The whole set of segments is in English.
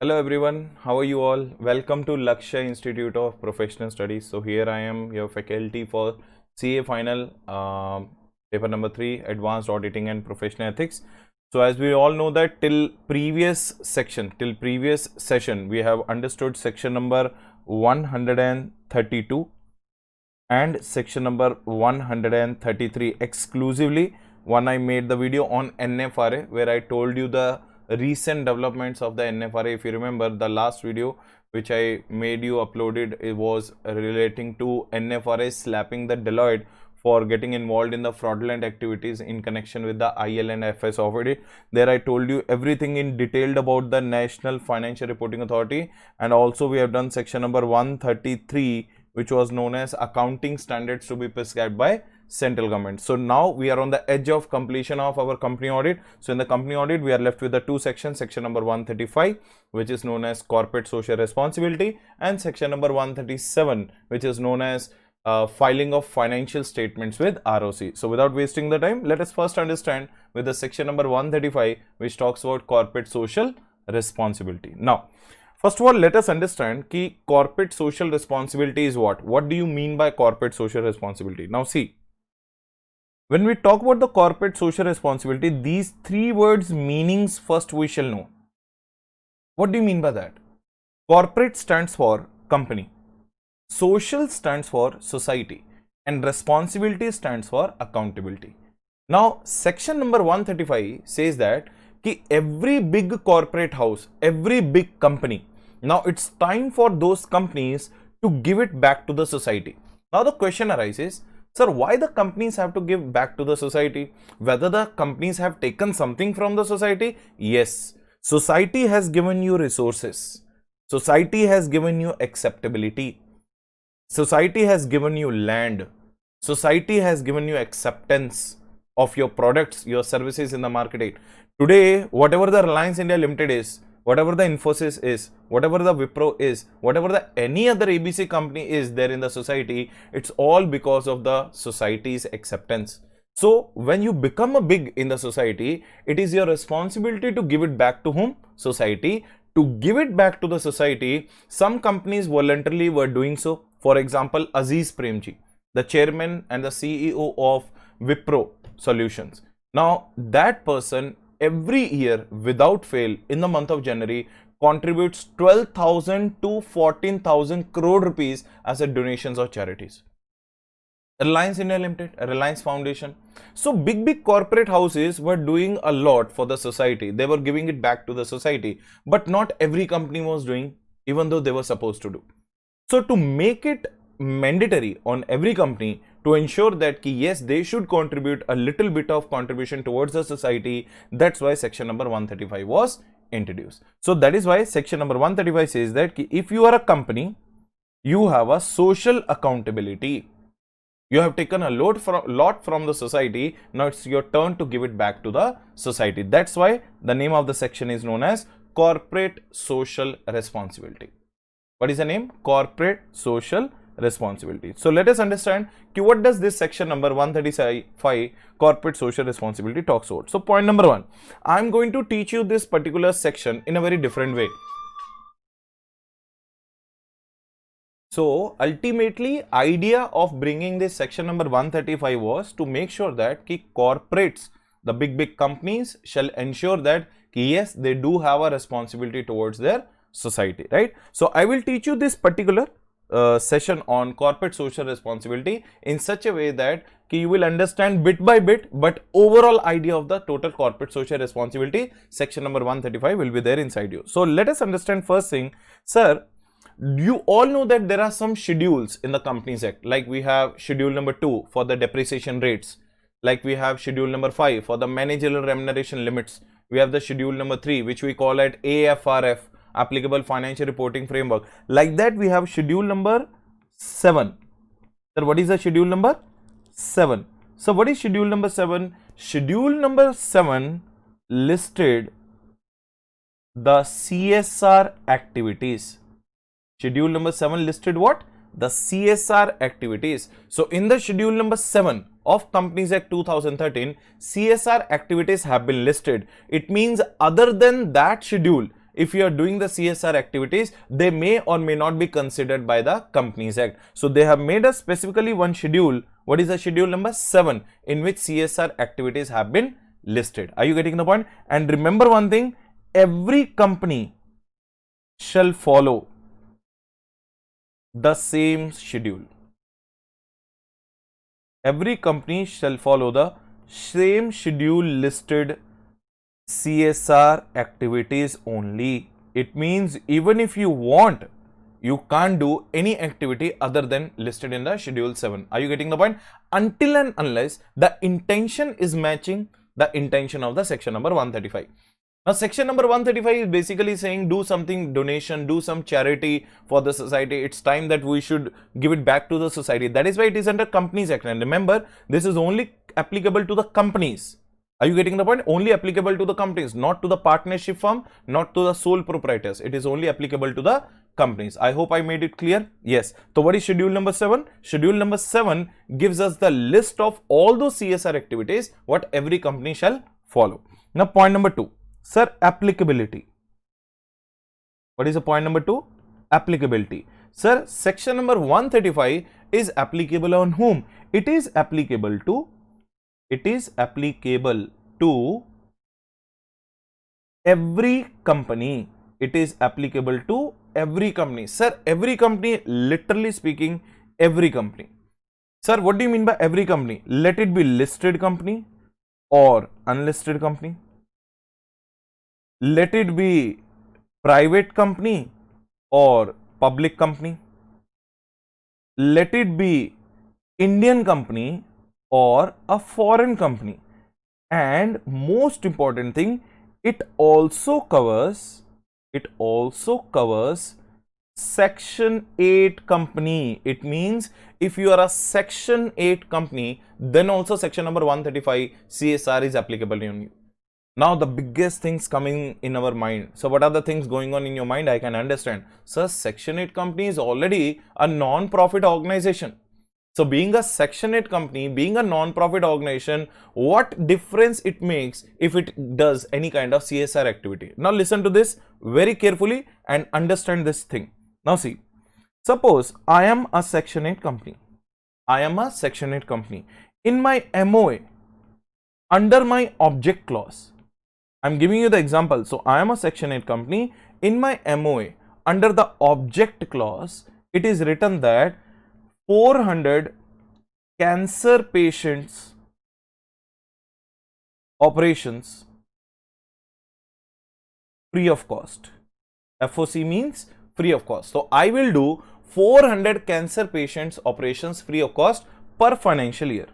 Hello everyone, how are you all? Welcome to Lakshya Institute of Professional Studies. So here I am, your faculty for CA final, paper number 3, Advanced Auditing and Professional Ethics. So as we all know that till previous session, we have understood section number 132 and section number 133 exclusively. One, I made the video on NFRA where I told you the recent developments of the NFRA. If you remember the last video which I made you uploaded, it was relating to NFRA slapping the Deloitte for getting involved in the fraudulent activities in connection with the IL and FS audit. There I told you everything in detailed about the National Financial Reporting Authority, and also we have done section number 133 which was known as accounting standards to be prescribed by central government. So now we are on the edge of completion of our company audit. So in the company audit, we are left with the two sections, section number 135, which is known as corporate social responsibility, and section number 137, which is known as filing of financial statements with ROC. So without wasting the time, let us first understand with the section number 135, which talks about corporate social responsibility. Now, first of all, let us understand कि corporate social responsibility is what? What do you mean by corporate social responsibility? Now see, when we talk about the corporate social responsibility, these three words meanings first we shall know. What do you mean by that? Corporate stands for company, social stands for society, and responsibility stands for accountability. Now, section number 135 says that कि every big corporate house, every big company, now it's time for those companies to give it back to the society. Now the question arises, sir, why the companies have to give back to the society? Whether the companies have taken something from the society? Yes, society has given you resources, society has given you acceptability, society has given you land, society has given you acceptance of your products, your services in the market. Today, whatever the Reliance India Limited is, whatever the Infosys is, whatever the Wipro is, whatever the any other ABC company is there in the society, it's all because of the society's acceptance. So when you become a big in the society, it is your responsibility to give it back to whom? Society. To give it back to the society, some companies voluntarily were doing so. For example, Aziz Premji, the chairman and the CEO of Wipro Solutions. Now that person every year without fail in the month of January contributes 12,000 to 14,000 crore rupees as a donations of charities. Reliance India Limited, Reliance Foundation. So big corporate houses were doing a lot for the society. They were giving it back to the society, but not every company was doing, even though they were supposed to do. So to make it mandatory on every company to ensure that yes, they should contribute a little bit of contribution towards the society, that's why section number 135 was introduced. So that is why section number 135 says that if you are a company, you have a social accountability. You have taken a lot from the society. Now it's your turn to give it back to the society. That's why the name of the section is known as corporate social responsibility. What is the name? Corporate social responsibility. So let us understand what does this section number 135 corporate social responsibility talks about. So point number 1, I am going to teach you this particular section in a very different way. So ultimately, idea of bringing this section number 135 was to make sure that corporates, the big companies, shall ensure that yes, they do have a responsibility towards their society, right? So I will teach you this particular session on corporate social responsibility in such a way that you will understand bit by bit, but overall idea of the total corporate social responsibility, section number 135 will be there inside you. So let us understand first thing, sir. You all know that there are some schedules in the Companies Act, like we have schedule number 2 for the depreciation rates, like we have schedule number 5 for the managerial remuneration limits, we have the schedule number 3 which we call at AFRF, applicable financial reporting framework. Like that we have schedule number 7. Sir, what is the schedule number 7? So what is schedule number 7? Schedule number 7 listed the CSR activities. Schedule number 7 listed what? The CSR activities. So in the schedule number 7 of Companies Act 2013, CSR activities have been listed. It means other than that schedule, if you are doing the CSR activities, they may or may not be considered by the Companies Act. So they have made us specifically one schedule. What is the schedule number 7, in which CSR activities have been listed? Are you getting the point? And remember one thing, every company shall follow the same schedule. Every company shall follow the same schedule listed CSR activities only. It means even if you want, you can't do any activity other than listed in the schedule 7. Are you getting the point? Until and unless the intention is matching the intention of the section number 135. Now, section number 135 is basically saying do something, donation, do some charity for the society. It's time that we should give it back to the society. That is why it is under Companies Act. And remember, this is only applicable to the companies. Are you getting the point? Only applicable to the companies, not to the partnership firm, not to the sole proprietors. It is only applicable to the companies. I hope I made it clear. Yes. So what is schedule number 7? Schedule number 7 gives us the list of all those CSR activities what every company shall follow. Now, point number 2. Sir, applicability. What is the point number 2? Applicability. Sir, section number 135 is applicable on whom? It is applicable to every company. It is applicable to every company. Sir, every company, literally speaking, every company. Sir, what do you mean by every company? Let it be listed company or unlisted company. Let it be private company or public company. Let it be Indian company or a foreign company. And most important thing, it also covers section 8 company. It means if you are a section 8 company, then also section number 135 CSR is applicable on you. Now the biggest things coming in our mind. So what are the things going on in your mind? I can understand. So section 8 company is already a non-profit organization. So being a section 8 company, being a non-profit organization, what difference it makes if it does any kind of CSR activity? Now listen to this very carefully and understand this thing. Now see, suppose I am a section 8 company. I am a section 8 company. In my MOA, under my object clause, I'm giving you the example. So I am a section 8 company. In my MOA, under the object clause, it is written that 400 cancer patients operations free of cost. FOC means free of cost. So I will do 400 cancer patients operations free of cost per financial year.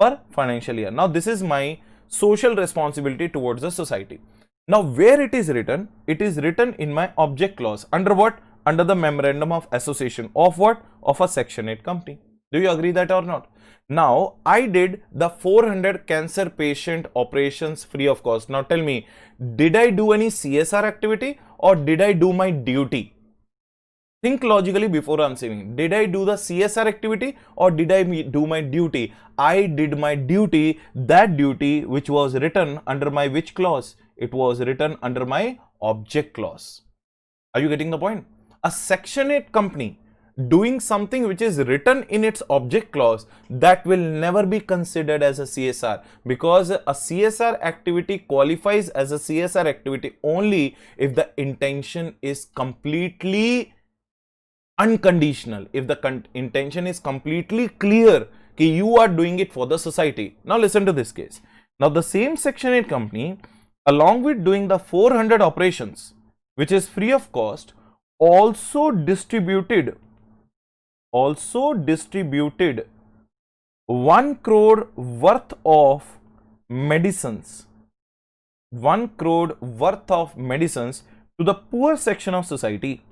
Now this is my social responsibility towards the society. Now where it is written in my object clause. Under what? Under the memorandum of association of what? Of a section 8 company. Do you agree that or not? Now I did the 400 cancer patient operations free of cost. Now tell me, did I do any CSR activity or did I do my duty? Think logically before answering. Did I do the CSR activity or did I do my duty? I did my duty, that duty which was written under my which clause? It was written under my object clause. Are you getting the point? A section 8 company doing something which is written in its object clause, that will never be considered as a CSR, because a CSR activity qualifies as a CSR activity only if the intention is completely unconditional, if the intention is completely clear that you are doing it for the society. Now listen to this case. Now the same section 8 company, along with doing the 400 operations which is free of cost, also distributed 1 crore worth of medicines, 1 crore worth of medicines to the poor section of society.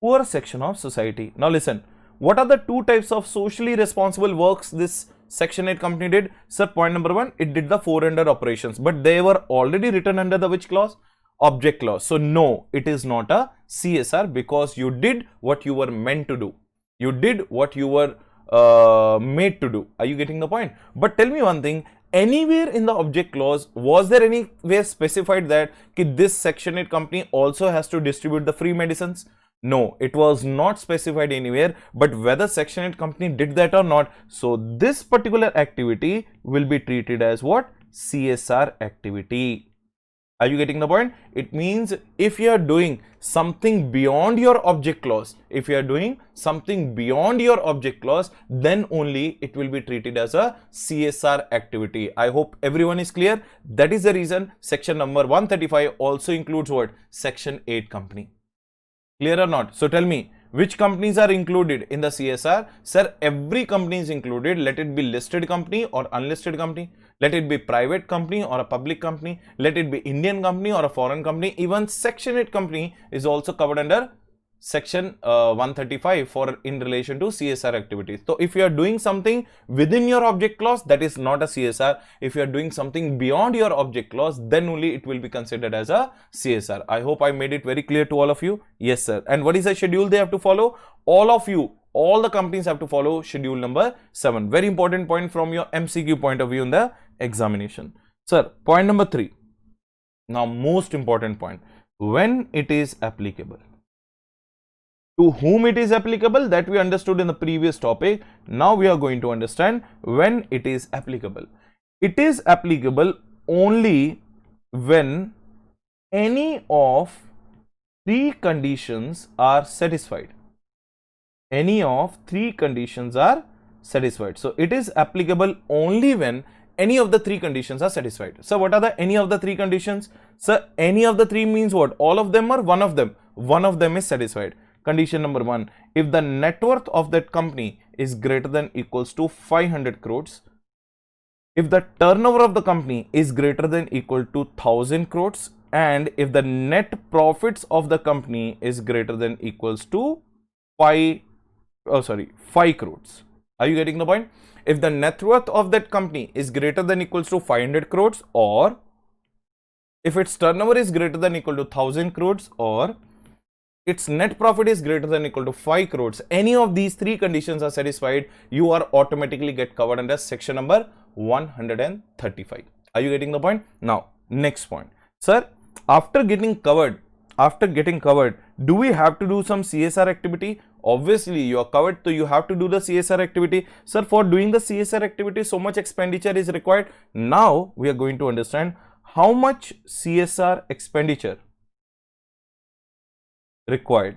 Now listen, what are the two types of socially responsible works this section 8 company did? Sir, point number 1, it did the 400 operations, but they were already written under the which clause? Object clause. So no, it is not a CSR, because you did what you were meant to do. You did what you were made to do. Are you getting the point? But tell me one thing, anywhere in the object clause, was there anywhere specified that this Section 8 company also has to distribute the free medicines? No, it was not specified anywhere, but whether Section 8 company did that or not, so this particular activity will be treated as what? CSR activity. Are you getting the point? It means if you are doing something beyond your object clause, then only it will be treated as a CSR activity. I hope everyone is clear. That is the reason section number 135 also includes what? Section 8 company. Clear or not? So tell me, which companies are included in the CSR? Sir, every company is included. Let it be listed company or unlisted company. Let it be private company or a public company. Let it be Indian company or a foreign company. Even Section 8 company is also covered under Section 135 for in relation to CSR activities. So if you are doing something within your object clause, that is not a CSR. If you are doing something beyond your object clause, then only it will be considered as a CSR. I hope I made it very clear to all of you. Yes, sir. And what is the schedule they have to follow? All of you, all the companies have to follow schedule number 7. Very important point from your MCQ point of view in the examination. Sir, point number 3. Now, most important point. When it is applicable. To whom it is applicable, that we understood in the previous topic. Now we are going to understand when it is applicable. It is applicable only when any of 3 conditions are satisfied. Any of 3 conditions are satisfied. So it is applicable only when any of the 3 conditions are satisfied. So what are the any of the 3 conditions? So any of the 3 means what? All of them or one of them? One of them is satisfied. Condition number 1, if the net worth of that company is greater than equals to 500 crores, if the turnover of the company is greater than equal to 1000 crores, and if the net profits of the company is greater than equals to 5 crores. Are you getting the point? If the net worth of that company is greater than equals to 500 crores, or if its turnover is greater than equal to 1000 crores, or its net profit is greater than equal to 5 crores, any of these 3 conditions are satisfied, you are automatically get covered under section number 135. Are you getting the point? Now, next point. Sir, after getting covered, do we have to do some CSR activity? Obviously, you are covered, so you have to do the CSR activity. Sir, for doing the CSR activity, so much expenditure is required. Now, we are going to understand how much CSR expenditure required.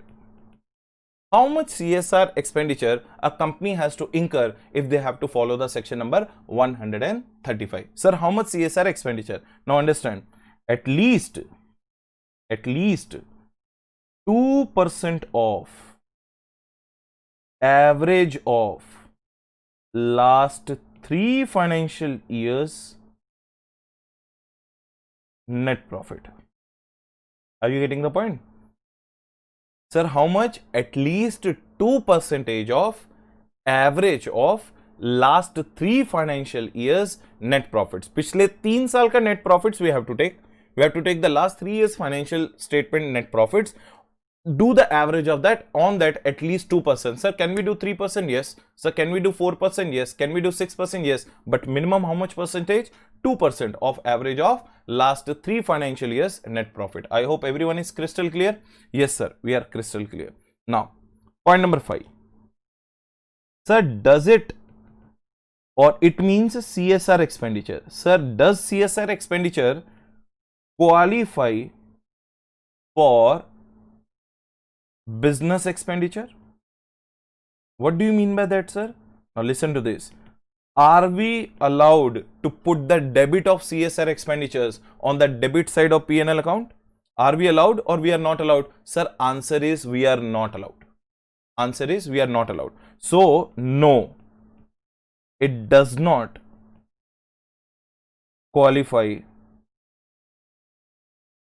How much CSR expenditure a company has to incur if they have to follow the section number 135. Sir, how much CSR expenditure? Now understand, at least 2% of average of last 3 financial years net profit. Are you getting the point? Sir, how much? At least 2% of average of last 3 financial years net profits. पिछले 3 साल का net profits we have to take. We have to take the last 3 years financial statement net profits. Do the average of that on that at least 2%. Sir, can we do 3%? Yes. Sir, can we do 4%? Yes. Can we do 6%? Yes. But minimum how much percentage? 2% of average of last 3 financial years net profit. I hope everyone is crystal clear. Yes, sir. We are crystal clear. Now, point number 5. Sir, does it or it means CSR expenditure? Sir, does CSR expenditure qualify for business expenditure? What do you mean by that, sir? Now listen to this. Are we allowed to put the debit of CSR expenditures on the debit side of P&L account? Are we allowed or we are not allowed? Sir, answer is we are not allowed. Answer is we are not allowed. So, no, it does not qualify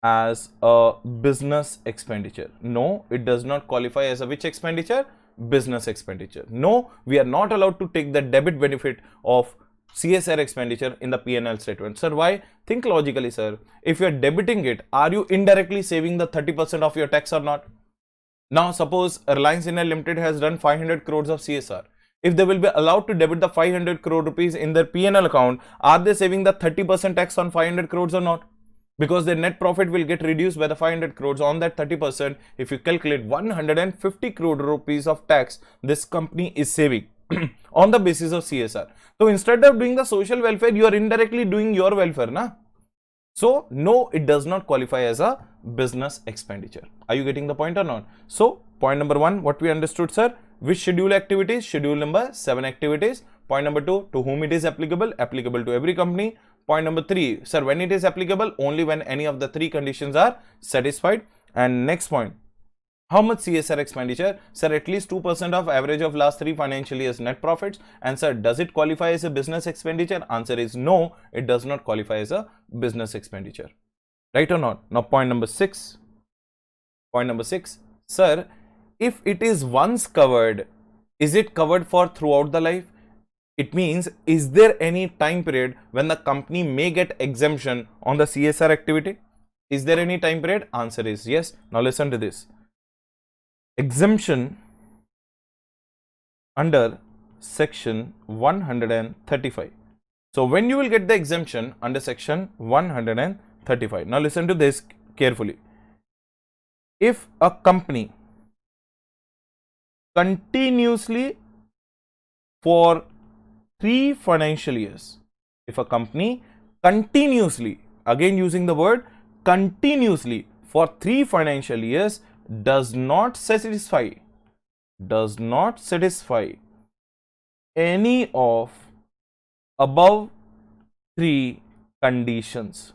as a business expenditure. No, it does not qualify as a which expenditure? Business expenditure. No, we are not allowed to take the debit benefit of CSR expenditure in the P&L statement. Sir, why? Think logically, sir. If you are debiting it, are you indirectly saving the 30% of your tax or not? Now, suppose Reliance India Limited has done 500 crores of CSR. if they will be allowed to debit the 500 crore rupees in their P&L account, are they saving the 30% tax on 500 crores or not? Because their net profit will get reduced by the 500 crores. On that 30%, if you calculate 150 crore rupees of tax, this company is saving on the basis of CSR. So instead of doing the social welfare, you are indirectly doing your welfare, na? So no, it does not qualify as a business expenditure. Are you getting the point or not? So point number 1, what we understood, sir? Which schedule activities? Schedule number 7 activities. Point number 2, to whom it is applicable? Applicable to every company. Point number 3, sir, when it is applicable? Only when any of the 3 conditions are satisfied. And next point, how much CSR expenditure? Sir, at least 2% of average of last 3 financial years net profits. And sir, does it qualify as a business expenditure? Answer is no, it does not qualify as a business expenditure. Right or not? Now point number 6. Point number 6, sir, if it is once covered, is it covered for throughout the life? It means, is there any time period when the company may get exemption on the CSR activity? Is there any time period? Answer is yes. Now listen to this. Exemption under section 135. So when you will get the exemption under section 135. Now listen to this carefully. If a company continuously for 3 financial years, if a company continuously, again using the word continuously for 3 financial years does not satisfy any of above 3 conditions,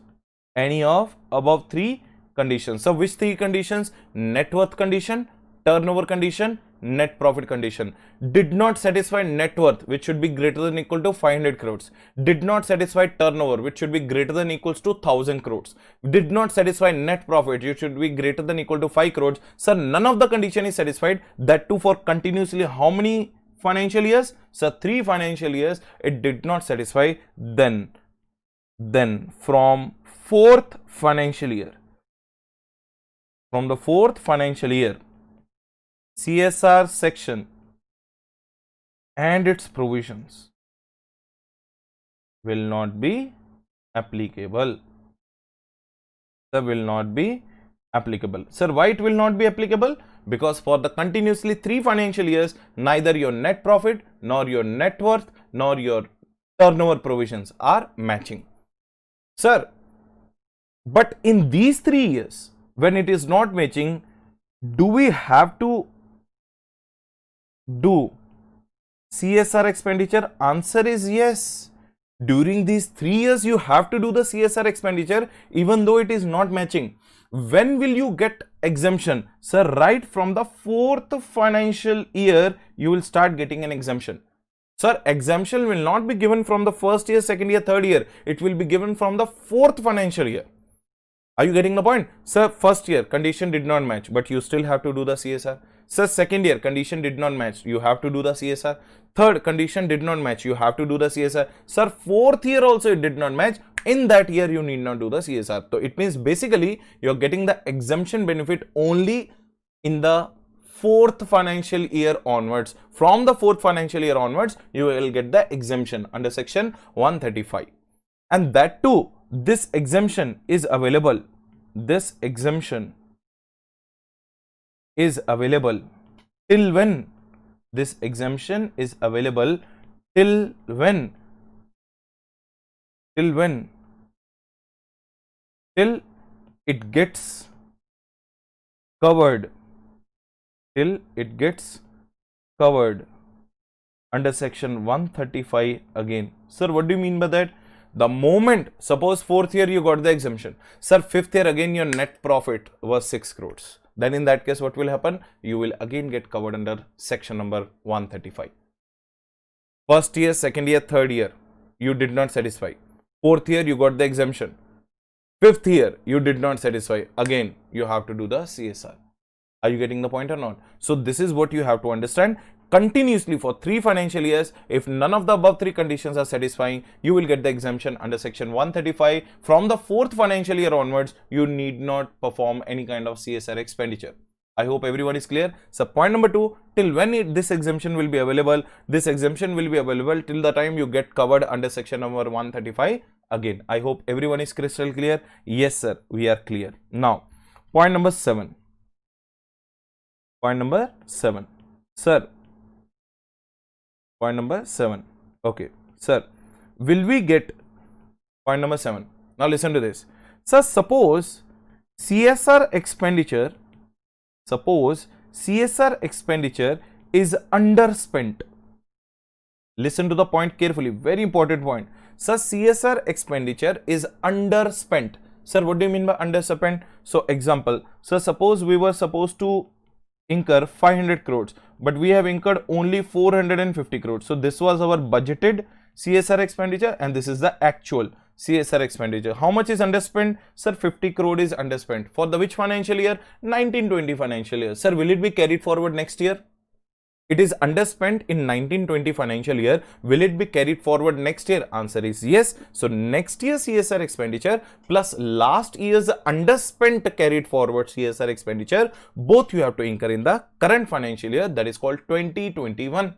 so which 3 conditions? Net worth condition, turnover condition, net profit condition. Did not satisfy net worth, which should be greater than equal to 500 crores. Did not satisfy turnover, which should be greater than equals to 1000 crores. Did not satisfy net profit, which should be greater than equal to 5 crores. Sir, none of the condition is satisfied. That too for continuously how many financial years? Sir, 3 financial years it did not satisfy. Then from 4th financial year, CSR section and its provisions will not be applicable. Sir, why it will not be applicable? Because for the continuously 3 financial years, neither your net profit, nor your net worth, nor your turnover provisions are matching. Sir, but in these 3 years, when it is not matching, do we have to do CSR expenditure? Answer is yes. During these 3 years, you have to do the CSR expenditure even though it is not matching. When will you get exemption? Sir, right from the 4th financial year, you will start getting an exemption. Sir, exemption will not be given from the 1st year, 2nd year, 3rd year. It will be given from the 4th financial year. Are you getting the point? Sir, 1st year condition did not match, but you still have to do the CSR. Sir, 2nd year condition did not match, you have to do the CSR. 3rd condition did not match, you have to do the CSR. Sir, 4th year also it did not match. In that year, you need not do the CSR. So it means basically you're getting the exemption benefit only in the 4th financial year onwards. From the 4th financial year onwards, you will get the exemption under section 135. And that too, this exemption is available. This exemption is available till when? This exemption is available till when? Till it gets covered. Till it gets covered under section 135 again. Sir, what do you mean by that? The moment, suppose 4th year you got the exemption. Sir, 5th year again your net profit was 6 crores. Then in that case, what will happen? You will again get covered under section number 135. 1st year, 2nd year, 3rd year, you did not satisfy. 4th year, you got the exemption. 5th year, you did not satisfy. Again, you have to do the CSR. Are you getting the point or not? So this is what you have to understand. Continuously for 3 financial years, if none of the above 3 conditions are satisfying, you will get the exemption under section 135. From the 4th financial year onwards, you need not perform any kind of CSR expenditure. I hope everyone is clear. So point number 2, till when this exemption will be available? This exemption will be available till the time you get covered under section number 135 again. I hope everyone is crystal clear. Yes sir, we are clear. Now point number 7. Point number 7. Sir, point number 7. Okay, sir, will we get point number 7? Now listen to this. Sir, suppose CSR expenditure is underspent. Listen to the point carefully, very important point. Sir, CSR expenditure is underspent. Sir, what do you mean by underspent? So example, sir, suppose we were supposed to incur 500 crores, but we have incurred only 450 crores. So this was our budgeted CSR expenditure and this is the actual CSR expenditure. How much is underspent? Sir, 50 crore is underspent. For the which financial year? 1920 financial year. Sir, will it be carried forward next year? It is underspent in 1920 financial year. Will it be carried forward next year? Answer is yes. So next year CSR expenditure plus last year's underspent carried forward CSR expenditure, both you have to incur in the current financial year, that is called 2021.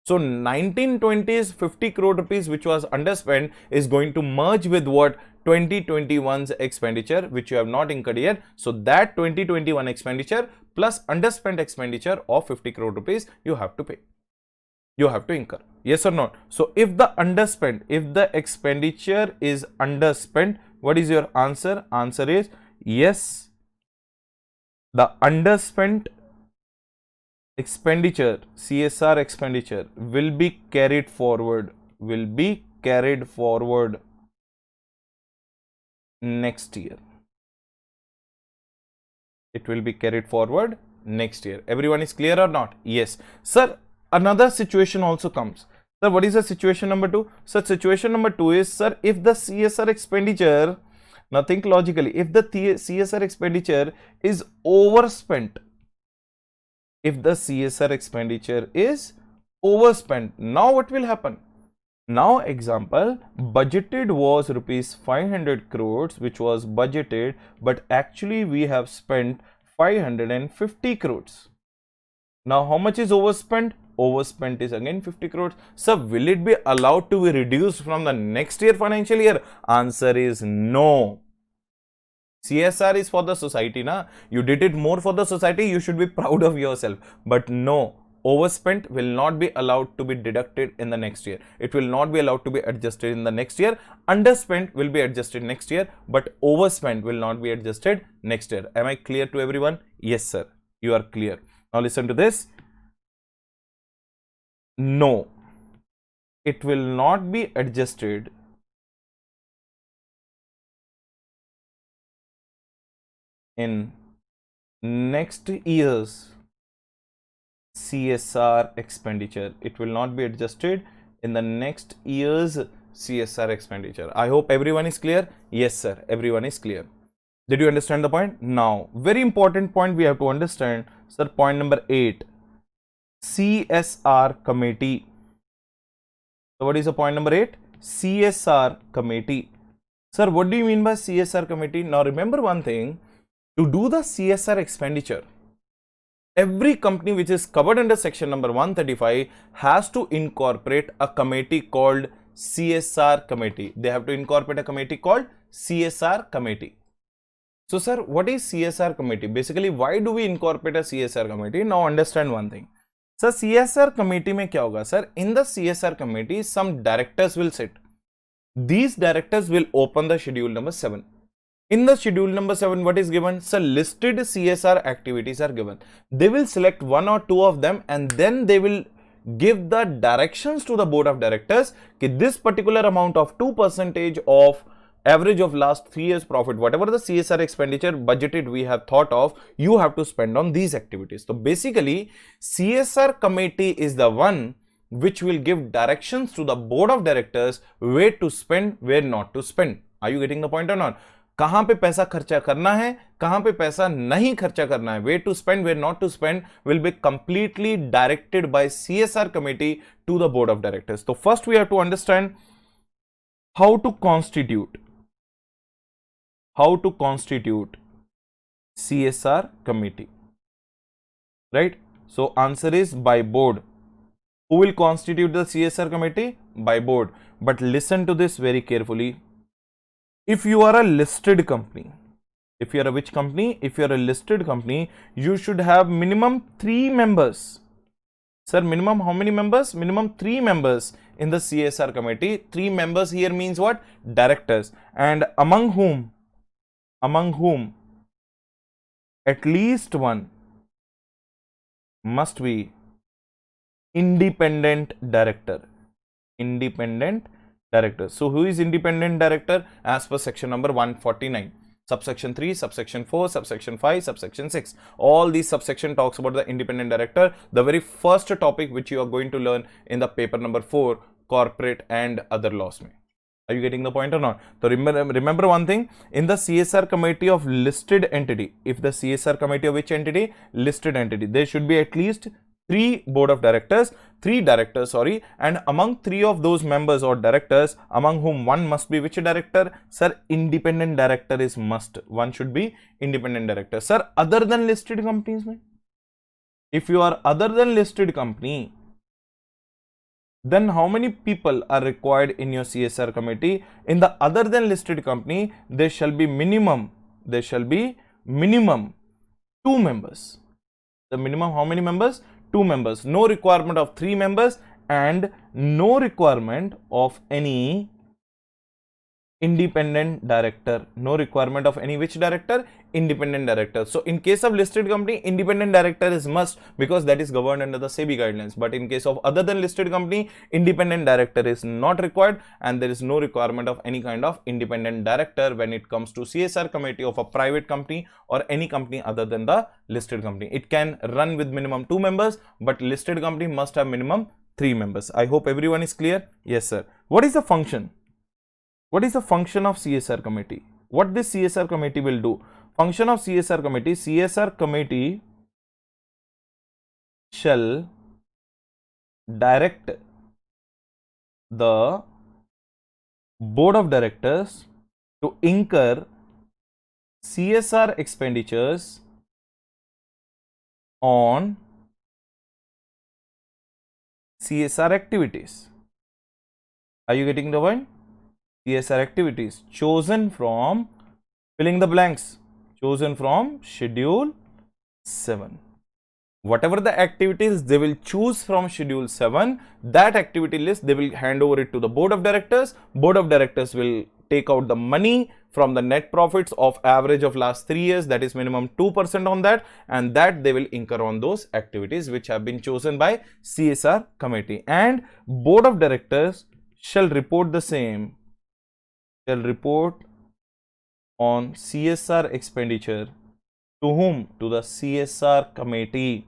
So 1920's 50 crore rupees which was underspent is going to merge with what? 2021's expenditure which you have not incurred yet. So that 2021 expenditure plus underspent expenditure of 50 crore rupees you have to pay. You have to incur. Yes or no? So if the expenditure is underspent, what is your answer? Answer is yes. The underspent expenditure, CSR expenditure will be carried forward, next year. It will be carried forward next year. Everyone is clear or not? Yes. Sir, another situation also comes. Sir, what is the situation number 2? Sir, situation number 2 is, sir, if the CSR expenditure, now think logically, if the CSR expenditure is overspent, if the CSR expenditure is overspent, now what will happen? Now example, budgeted was rupees 500 crores which was budgeted, but actually we have spent 550 crores. Now how much is overspent? Overspent is again 50 crores. So will it be allowed to be reduced from the next year financial year? Answer is no. CSR is for the society, na? You did it more for the society, you should be proud of yourself. But no, overspent will not be allowed to be deducted in the next year. It will not be allowed to be adjusted in the next year. Underspent will be adjusted next year, but overspent will not be adjusted next year. Am I clear to everyone? Yes, sir. You are clear. Now listen to this. No, it will not be adjusted in next year's CSR expenditure. It will not be adjusted in the next year's CSR expenditure. I hope everyone is clear. Yes sir, everyone is clear. Did you understand the point? Now very important point we have to understand, sir. Point number 8, CSR committee. So what is the point number 8? CSR committee. Sir, what do you mean by CSR committee? Now remember one thing, to do the CSR expenditure, every company which is covered under section number 135 has to incorporate a committee called CSR committee. They have to incorporate a committee called CSR committee. So sir, what is CSR committee? Basically, why do we incorporate a CSR committee? Now understand one thing. Sir, CSR committee mein kya hoga? Sir, in the CSR committee, some directors will sit. These directors will open the schedule number 7. In the schedule number 7, what is given? So listed CSR activities are given. They will select 1 or 2 of them and then they will give the directions to the board of directors that this particular amount of 2% of average of last 3 years profit, whatever the CSR expenditure budgeted we have thought of, you have to spend on these activities. So basically, CSR committee is the one which will give directions to the board of directors where to spend, where not to spend. Are you getting the point or not? कहां पे पैसा खर्चा करना है, कहां पे पैसा नहीं खर्चा करना है, where to spend, where not to spend will be completely directed by CSR committee to the board of directors. So first we have to understand how to constitute CSR committee. right? So answer is by board. Who will constitute the CSR committee? By board. But listen to this very carefully. If you are a listed company, if you are a which company? If you are a listed company, you should have minimum 3 members. Sir, minimum how many members? Minimum 3 members in the CSR committee. 3 members here means what? Directors. And among whom at least one must be independent director. Independent director. So who is independent director? As per section number 149. Subsection 3, subsection 4, subsection 5, subsection 6. All these subsection talks about the independent director. The very first topic which you are going to learn in the paper number 4, corporate and other laws. Are you getting the point or not? So remember one thing, in the CSR committee of listed entity, if the CSR committee of which entity? Listed entity, there should be at least 3 directors, and among 3 of those members or directors, among whom one must be which director? Sir, independent director is must. One should be independent director. Sir, other than listed companies, if you are other than listed company, then how many people are required in your CSR committee? In the other than listed company, there shall be minimum 2 members. The minimum how many members? 2 members. No requirement of 3 members and no requirement of any independent director. No requirement of any which director? Independent director. So in case of listed company, independent director is must because that is governed under the SEBI guidelines. But in case of other than listed company, independent director is not required and there is no requirement of any kind of independent director when it comes to CSR committee of a private company or any company other than the listed company. It can run with minimum 2 members, but listed company must have minimum 3 members. I hope everyone is clear. Yes, sir. What is the function? What is the function of CSR committee? What this CSR committee will do? Function of CSR committee shall direct the board of directors to incur CSR expenditures on CSR activities. Are you getting the point? CSR activities chosen from, filling the blanks, chosen from Schedule 7. Whatever the activities they will choose from Schedule 7, that activity list they will hand over it to the board of directors. Board of directors will take out the money from the net profits of average of last 3 years, that is minimum 2% on that, and that they will incur on those activities which have been chosen by CSR committee. And board of directors shall report the same, shall report on CSR expenditure to whom? To the CSR committee.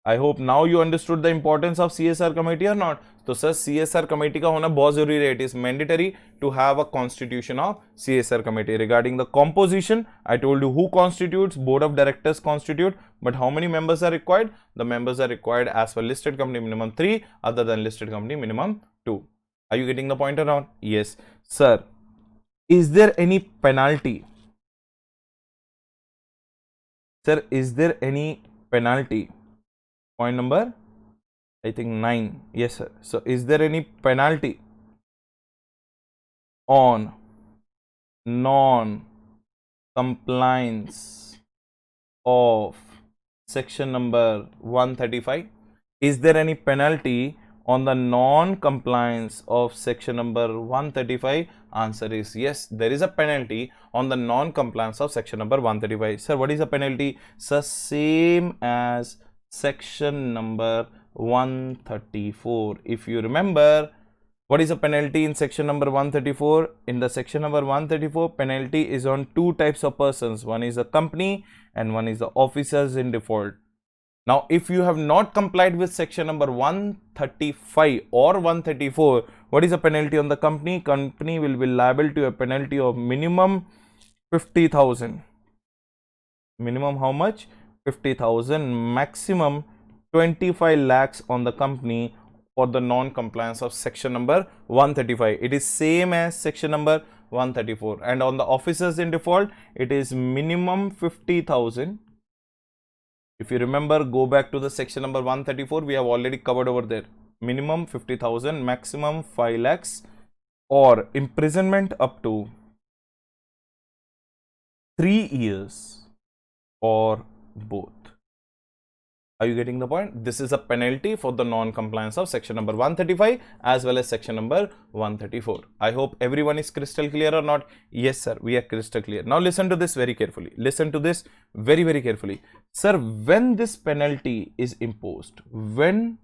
I hope now you understood the importance of CSR committee or not. So sir, CSR committee का होना बहुत जरूरी है. It is mandatory to have a constitution of CSR committee. Regarding the composition, I told you who constitutes. Board of directors constitute, but how many members are required? The members are required as per listed company minimum 3, other than listed company minimum 2. Are you getting the point or not? Yes, sir. Is there any penalty? Sir, is there any penalty? Point number, I think 9. Yes, sir. So, is there any penalty on non-compliance of section number 135? Is there any penalty on the non-compliance of section number 135? Answer is yes, there is a penalty on the non-compliance of section number 135. Sir, what is the penalty? Sir, same as section number 134. If you remember, what is the penalty in section number 134? In the section number 134, penalty is on 2 types of persons. One is a company and one is the officers in default. Now, if you have not complied with section number 135 or 134, what is the penalty on the company? Company will be liable to a penalty of minimum 50,000. Minimum how much? 50,000. Maximum 25 lakhs on the company for the non-compliance of section number 135. It is same as section number 134. And on the officers in default, it is minimum 50,000 If you remember, go back to the section number 134. We have already covered over there. Minimum 50,000, maximum 5 lakhs, or imprisonment up to 3 years, or both. Are you getting the point? This is a penalty for the non-compliance of section number 135 as well as section number 134. I hope everyone is crystal clear or not? Yes, sir, we are crystal clear. Now listen to this very carefully. Listen to this very, very carefully. Sir, when this penalty is imposed, when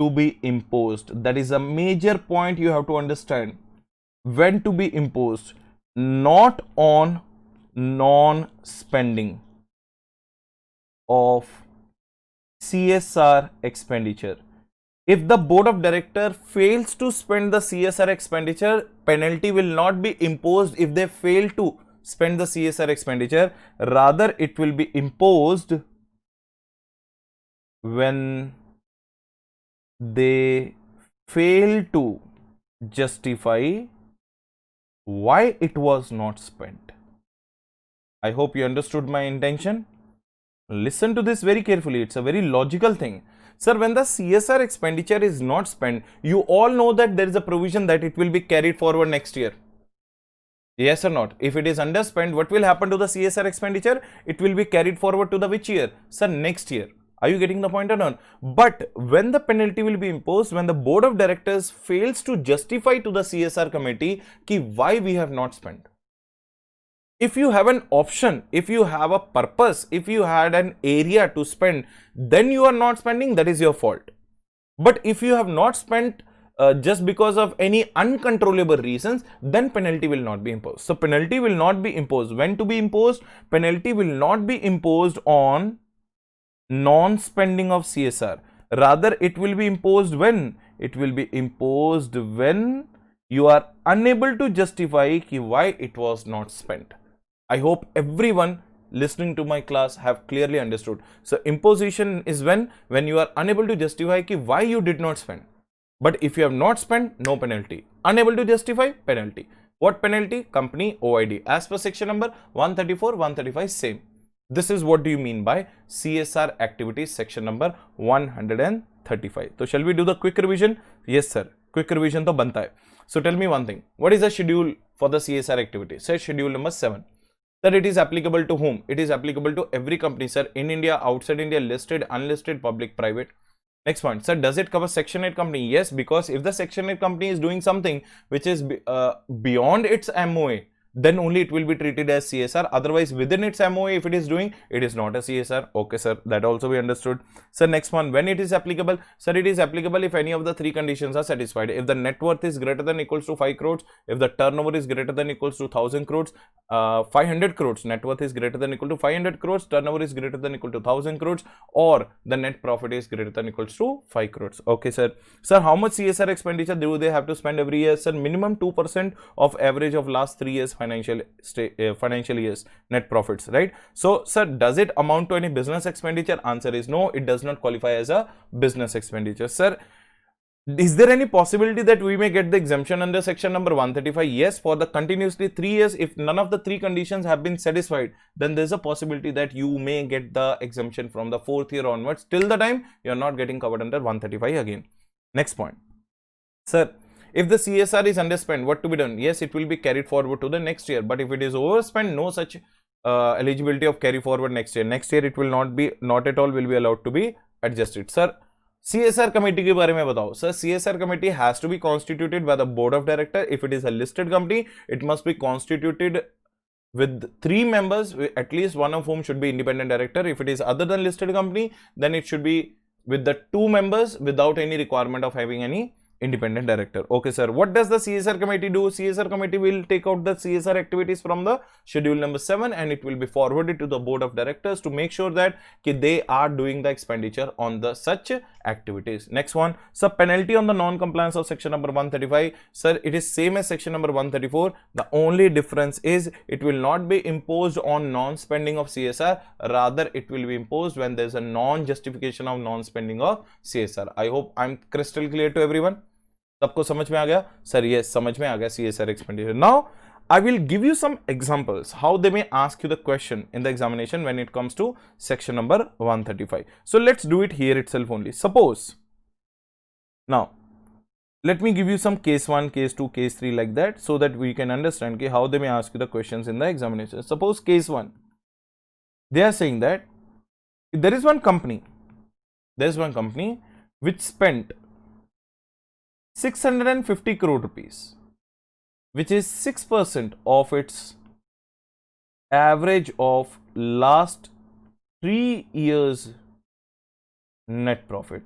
to be imposed, that is a major point you have to understand. When to be imposed, not on non-spending of CSR expenditure. If the board of director fails to spend the CSR expenditure, penalty will not be imposed if they fail to spend the CSR expenditure. Rather, it will be imposed when they fail to justify why it was not spent. I hope you understood my intention. Listen to this very carefully. It's a very logical thing. Sir, when the CSR expenditure is not spent, you all know that there is a provision that it will be carried forward next year. Yes or not? If it is underspent, what will happen to the CSR expenditure? It will be carried forward to the which year? Sir, next year. Are you getting the point or not? But when the penalty will be imposed, when the board of directors fails to justify to the CSR committee ki why we have not spent. If you have an option, if you have a purpose, if you had an area to spend, then you are not spending, that is your fault. But if you have not spent just because of any uncontrollable reasons, then penalty will not be imposed. So penalty will not be imposed. When to be imposed? Penalty will not be imposed on non-spending of CSR. Rather, it will be imposed when? It will be imposed when you are unable to justify why it was not spent. I hope everyone listening to my class have clearly understood. So imposition is when you are unable to justify why you did not spend. But if you have not spent, no penalty. Unable to justify, penalty. What penalty? Company OID. As per section number 134, 135, same. This is what do you mean by CSR activities, section number 135. So shall we do the quick revision? Yes, sir. Quick revision to banta hai. So tell me one thing. What is the schedule for the CSR activity? Say schedule number 7. Sir, it is applicable to whom? It is applicable to every company, sir, in India, outside India, listed, unlisted, public, private. Next point, sir, does it cover Section 8 company? Yes, because if the Section 8 company is doing something which is beyond its MOA, then only it will be treated as CSR. Otherwise, within its MOA, if it is doing, it is not a CSR. Okay, sir, that also we understood. Sir, next one, when it is applicable? Sir, it is applicable if any of the three conditions are satisfied. If the net worth is greater than equals to 5 crores, if the turnover is greater than equals to 1000 crores, 500 crores, net worth is greater than equal to 500 crores, turnover is greater than equal to 1000 crores, or the net profit is greater than equals to 5 crores. Okay, sir. Sir, how much CSR expenditure do they have to spend every year? Sir, minimum 2% of average of last 3 years financial years net profits, right? So, sir, does it amount to any business expenditure? Answer is no, it does not qualify as a business expenditure. Sir, is there any possibility that we may get the exemption under section number 135? Yes, for the continuously 3 years, if none of the three conditions have been satisfied, then there's a possibility that you may get the exemption from the 4th year onwards, till the time you're not getting covered under 135 again. Next point, sir, if the CSR is underspent, what to be done? Yes, it will be carried forward to the next year. But if it is overspent, no such eligibility of carry forward next year. Next year, it will not at all will be allowed to be adjusted. Sir, CSR committee के बारे में बताओ. Sir, CSR committee has to be constituted by the board of director. If it is a listed company, it must be constituted with 3 members, at least one of whom should be independent director. If it is other than listed company, then it should be with the 2 members without any requirement of having any independent director. Okay, sir. What does the CSR committee do? CSR committee will take out the CSR activities from the schedule number 7 and it will be forwarded to the board of directors to make sure that they are doing the expenditure on the such activities. Next one, sir, penalty on the non-compliance of section number 135. Sir, it is same as section number 134. The only difference is it will not be imposed on non-spending of CSR. Rather, it will be imposed when there is a non-justification of non-spending of CSR. I hope I'm crystal clear to everyone. सबको समझ में आ गया? Sir, ये समझ में आ गया CSR expenditure. Now, I will give you some examples how they may ask you the question in the examination when it comes to section number 135. So let's do it here itself only. Suppose, now let me give you some case 1, case 2, case 3 like that, so that we can understand how they may ask you the questions in the examination. Suppose case 1, they are saying that there is one company which spent 650 crore rupees, which is 6% of its average of last 3 years net profit.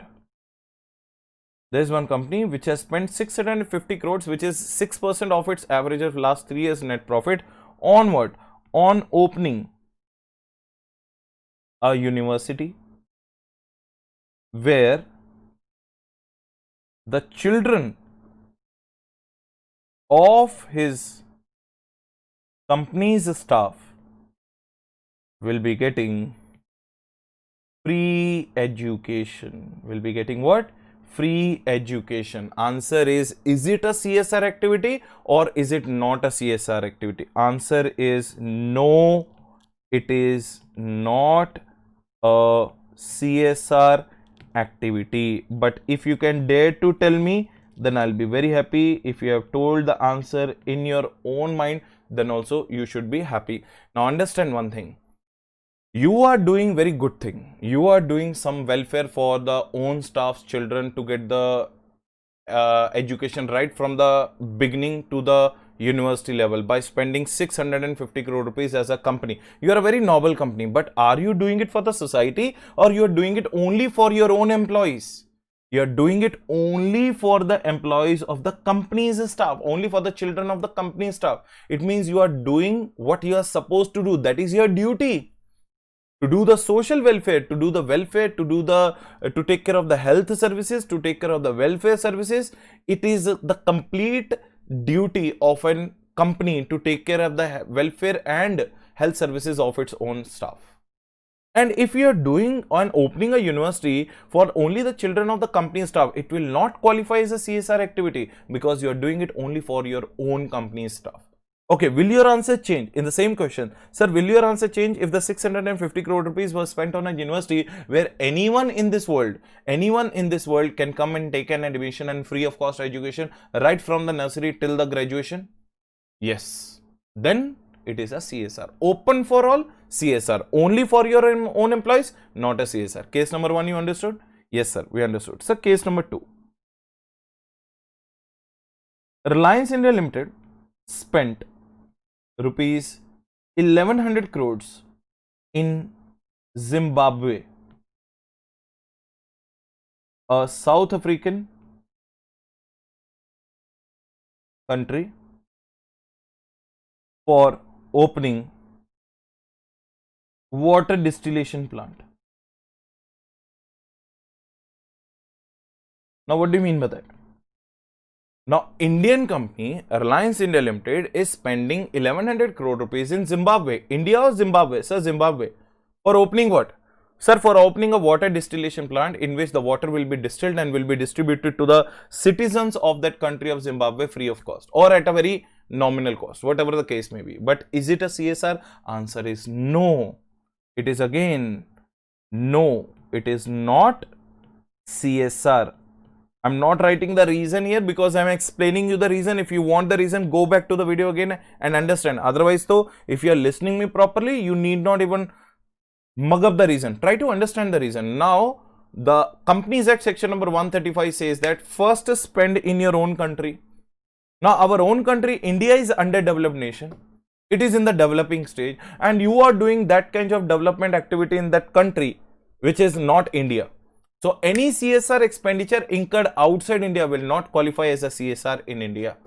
There is one company which has spent 650 crores, which is 6% of its average of last 3 years net profit on what? On opening a university where the children of his company's staff will be getting free education. Will be getting what? Free education. Answer is it a CSR activity or is it not a CSR activity? Answer is no, it is not a CSR activity. But if you can dare to tell me, then I'll be very happy. If you have told the answer in your own mind, then also you should be happy. Now understand one thing. You are doing very good thing. You are doing some welfare for the own staff's children to get the education right from the beginning to the university level by spending 650 crore rupees as a company. You are a very noble company, but are you doing it for the society or you are doing it only for your own employees? You are doing it only for the employees of the company's staff, only for the children of the company's staff. It means you are doing what you are supposed to do. That is your duty. To do the social welfare, to do the welfare, to do the to take care of the health services, to take care of the welfare services. It is the complete duty of a company to take care of the welfare and health services of its own staff. And if you are doing on opening a university for only the children of the company staff, it will not qualify as a CSR activity because you are doing it only for your own company staff. Okay, will your answer change in the same question? Sir, will your answer change if the 650 crore rupees was spent on a university where anyone in this world can come and take an admission and free of cost education right from the nursery till the graduation? Yes. Then it is a CSR. Open for all, CSR. Only for your own employees, not a CSR. Case number 1, you understood? Yes, sir, we understood. Sir, case number 2. Reliance India Limited spent rupees 1100 crores in Zimbabwe, a South African country, for opening water distillation plant. Now what do you mean by that? Now, Indian company Reliance India Limited is spending 1100 crore rupees in Zimbabwe. India or Zimbabwe? Sir, Zimbabwe. For opening what? Sir, for opening a water distillation plant in which the water will be distilled and will be distributed to the citizens of that country of Zimbabwe free of cost or at a very nominal cost, whatever the case may be. But is it a CSR? Answer is no. It is again no. It is not CSR. I'm not writing the reason here because I'm explaining you the reason. If you want the reason, go back to the video again and understand. Otherwise, though, if you are listening me properly, you need not even mug up the reason. Try to understand the reason. Now, the Companies Act section number 135 says that first spend in your own country. Now, our own country, India, is underdeveloped nation. It is in the developing stage and you are doing that kind of development activity in that country, which is not India. So, any CSR expenditure incurred outside India will not qualify as a CSR in India.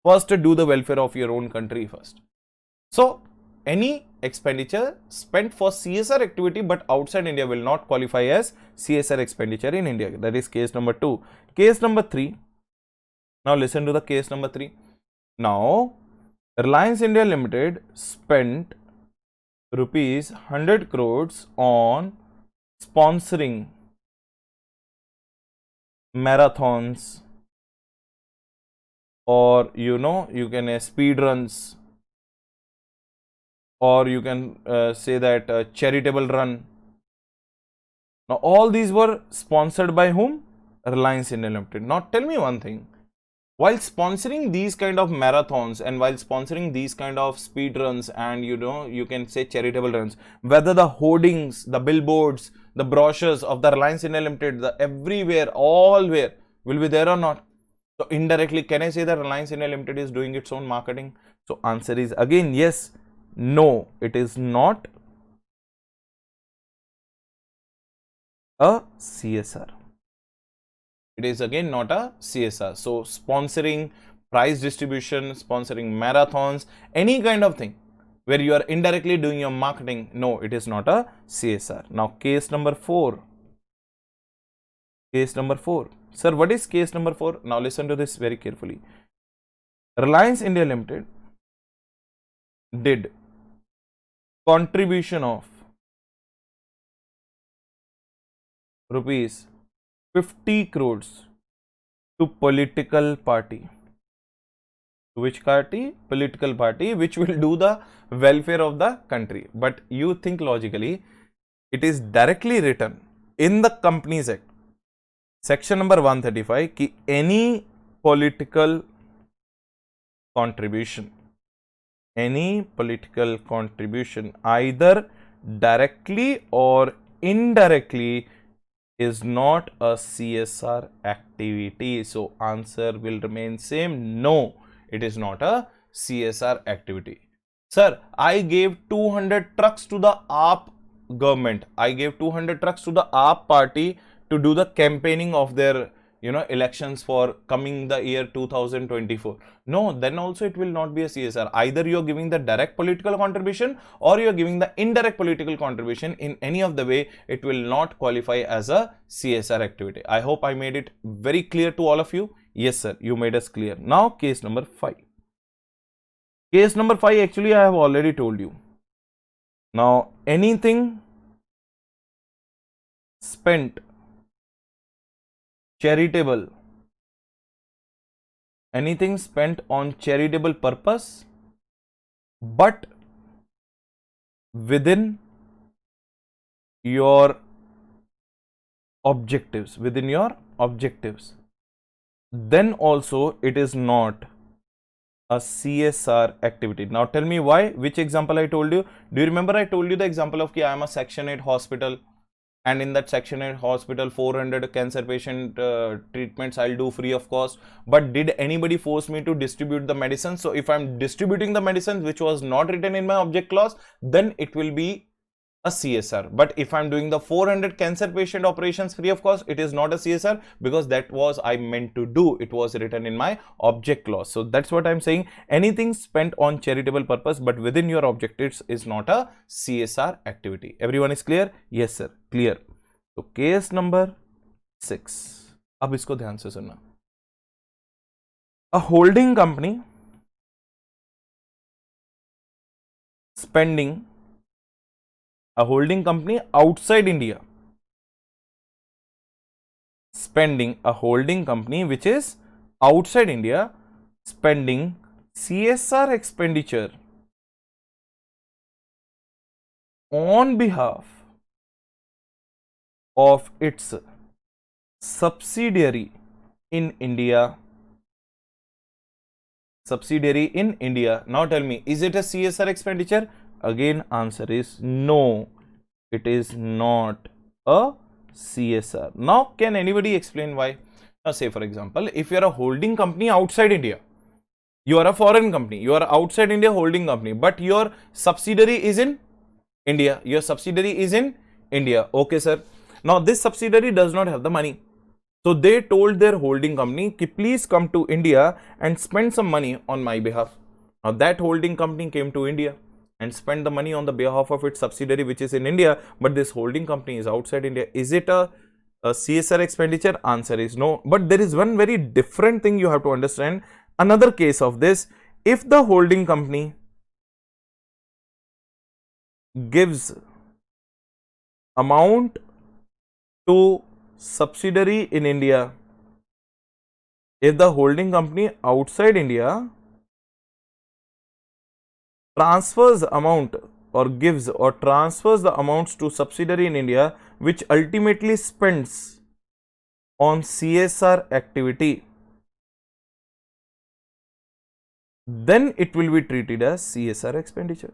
First, do the welfare of your own country first. So, any expenditure spent for CSR activity but outside India will not qualify as CSR expenditure in India. That is case number 2. Case number 3. Now, listen to the case number 3. Now, Reliance India Limited spent rupees 100 crores on sponsoring marathons or you can speed runs or you can say that charitable run. Now all these were sponsored by whom? Reliance India Limited. Now tell me one thing, while sponsoring these kind of marathons and while sponsoring these kind of speed runs and you can say charitable runs, whether the hoardings, the billboards, the brochures of the Reliance India Limited, the everywhere, all where will be there or not? So indirectly, can I say that Reliance India Limited is doing its own marketing? So answer is again yes. No, it is not a CSR. It is again not a CSR. So sponsoring prize distribution, sponsoring marathons, any kind of thing where you are indirectly doing your marketing, no, it is not a CSR. Now case number 4. Case number 4. Sir, what is case number 4? Now listen to this very carefully. Reliance India Limited did contribution of rupees 50 crores to political party. To which party? Political party which will do the welfare of the country. But you think logically, it is directly written in the Companies Act, section number 135, कि any political contribution either directly or indirectly is not a CSR activity. So answer will remain same. No, it is not a CSR activity. Sir, I gave 200 trucks to the AAP government. I gave 200 trucks to the AAP party to do the campaigning of their elections for coming the year 2024. No, then also it will not be a CSR. Either you are giving the direct political contribution or you are giving the indirect political contribution. In any of the way, it will not qualify as a CSR activity. I hope I made it very clear to all of you. Yes sir, you made us clear. Now case number 5. Case number 5 actually I have already told you. Now anything spent charitable, anything spent on charitable purpose but within your objectives, then also it is not a CSR activity. Now tell me why. Which example I told you? Do you remember I told you the example of I am a Section 8 hospital, and in that Section 8 hospital 400 cancer patient treatments I'll do free of cost. But did anybody force me to distribute the medicine? So if I'm distributing the medicine which was not written in my object clause, then it will be a CSR. But if I'm doing the 400 cancer patient operations free of cost, it is not a CSR because that was I meant to do. It was written in my object clause. So that's what I'm saying. Anything spent on charitable purpose but within your objectives is not a CSR activity. Everyone is clear? Yes sir, clear. So case number 6. अब इसको ध्यान से सुनना. A holding company spending, a holding company outside India spending, a holding company which is outside India spending CSR expenditure on behalf of its subsidiary in India. Now tell me, is it a CSR expenditure? Again, answer is no, it is not a CSR. Now, can anybody explain why? Now, say for example, if you are a holding company outside India, you are a foreign company, you are outside India holding company, but your subsidiary is in India. Okay, sir. Now, this subsidiary does not have the money. So, they told their holding company, please come to India and spend some money on my behalf. Now, that holding company came to India and spend the money on the behalf of its subsidiary which is in India, but this holding company is outside India. Is it a CSR expenditure? Answer is no. But there is one very different thing you have to understand. Another case of this, if the holding company gives amount to subsidiary in India, if the holding company outside India transfers amount or gives or transfers the amounts to subsidiary in India which ultimately spends on CSR activity, then it will be treated as CSR expenditure.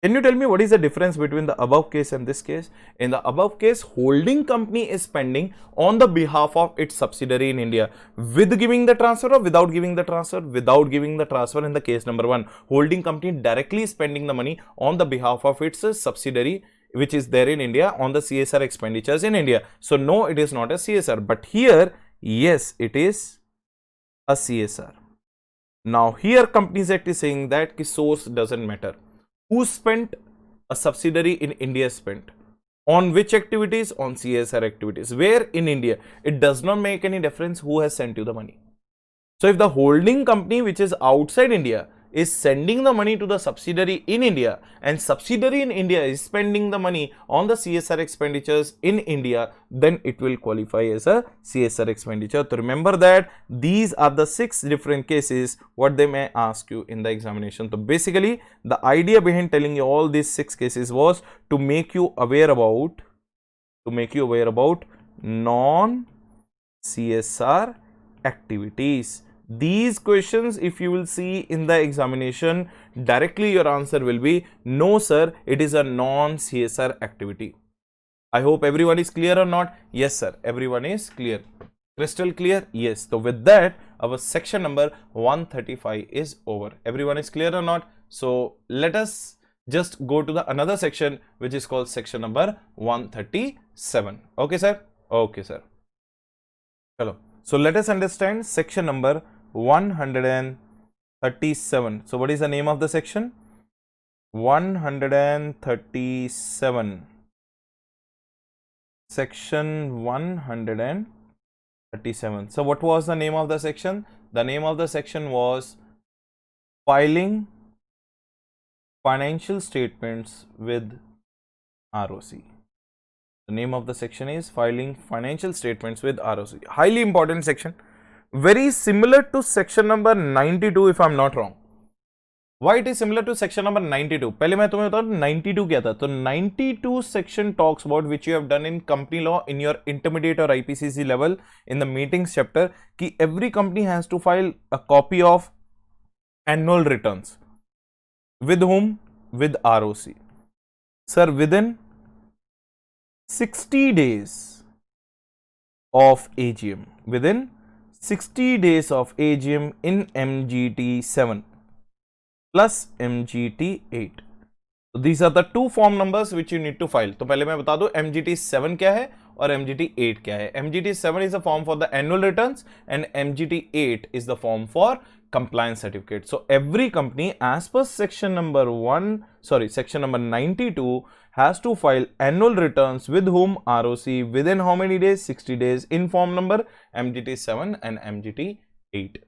Can you tell me what is the difference between the above case and this case? In the above case, holding company is spending on the behalf of its subsidiary in India with giving the transfer or without giving the transfer? Without giving the transfer in the case number 1. Holding company directly spending the money on the behalf of its subsidiary which is there in India on the CSR expenditures in India. So no, it is not a CSR. But here, yes, it is a CSR. Now here Companies Act is saying that the source doesn't matter. Who spent? A subsidiary in India spent. On which activities? On CSR activities. Where? In India. It does not make any difference who has sent you the money. So if the holding company which is outside India is sending the money to the subsidiary in India and subsidiary in India is spending the money on the CSR expenditures in India, then it will qualify as a CSR expenditure. So remember that these are the 6 different cases what they may ask you in the examination. So basically the idea behind telling you all these 6 cases was to make you aware about non-CSR activities. These questions, if you will see in the examination, directly your answer will be no sir, it is a non-CSR activity. I hope everyone is clear or not? Yes sir, everyone is clear. Crystal clear? Yes. So with that, our section number 135 is over. Everyone is clear or not? So let us just go to the another section which is called section number 137. Okay sir? Okay sir. Hello. So let us understand section number 137. So what is the name of the section? 137. Section 137. So what was the name of the section? The name of the section was filing financial statements with ROC. The name of the section is filing financial statements with ROC. Highly important section. Very similar to section number 92 if I am not wrong. Why it is similar to section number 92? पहले मैं तुम्हें बताऊँ 92 क्या था? तो 92 section talks about which you have done in company law in your intermediate or IPCC level in the meetings chapter कि every company has to file a copy of annual returns. With whom? With ROC. Sir, within 60 days of AGM. Within 60 days of AGM in MGT 7 plus MGT 8. So these are the 2 form numbers which you need to file. तो पहले मैं बता दूं MGT 7 क्या है और MGT 8 क्या है. MGT 7 is a form for the annual returns and MGT 8 is the form for compliance certificate. So every company as per section number 92 has to file annual returns with whom? ROC within how many days? 60 days in form number MGT 7 and MGT 8.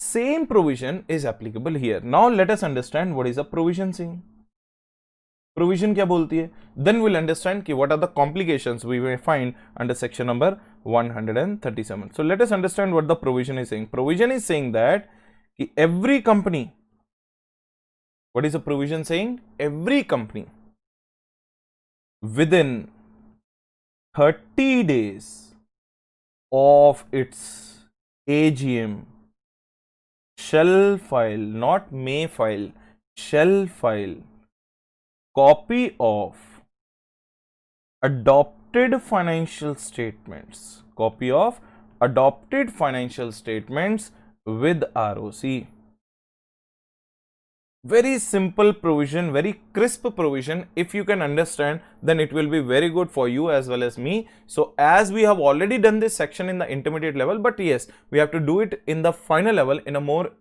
Same provision is applicable here. Now let us understand what is a provision saying. Provision क्या बोलती है? Then we'll understand कि what are the complications we may find under section number 137. So let us understand what the provision is saying. Provision is saying that कि every company, what is the provision saying? Every company within 30 days of its AGM shall file, not may file, shall file copy of adopted financial statements, copy of adopted financial statements with ROC. Very simple provision, very crisp provision. If you can understand, then it will be very good for you as well as me. So as we have already done this section in the intermediate level, but yes, we have to do it in the final level in a more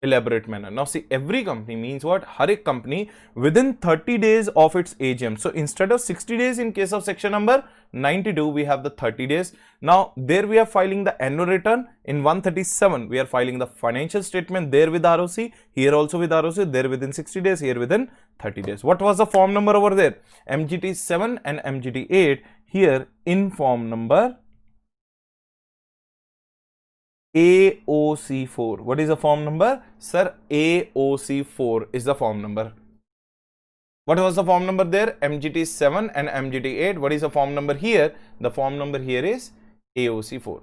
elaborate manner. Now see, every company means what? Har ek company within 30 days of its AGM. So instead of 60 days in case of section number 92, we have the 30 days. Now there we are filing the annual return. In 137, we are filing the financial statement there with ROC, here also with ROC, there within 60 days, here within 30 days. What was the form number over there? MGT 7 and MGT 8, here in form number AOC4. What is the form number? Sir, AOC4 is the form number. What was the form number there? MGT7 and MGT8. What is the form number here? The form number here is AOC4.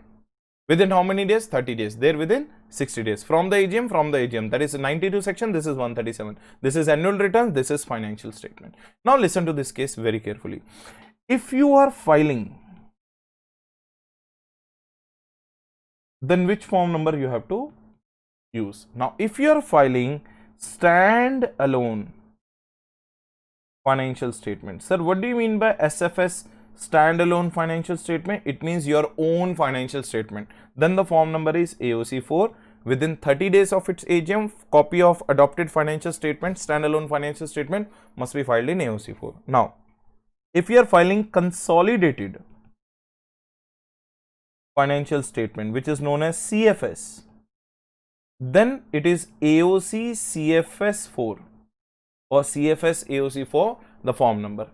Within how many days? 30 days. There within 60 days. From the AGM, that is 92 section, this is 137. This is annual return, this is financial statement. Now listen to this case very carefully. If you are filing, then which form number you have to use? Now, if you are filing stand-alone financial statement. Sir, what do you mean by SFS, standalone financial statement? It means your own financial statement. Then the form number is AOC4. Within 30 days of its AGM, copy of adopted financial statement, standalone financial statement must be filed in AOC4. Now, if you are filing consolidated financial statement, which is known as CFS, then it is AOC CFS4 or CFS AOC4, the form number.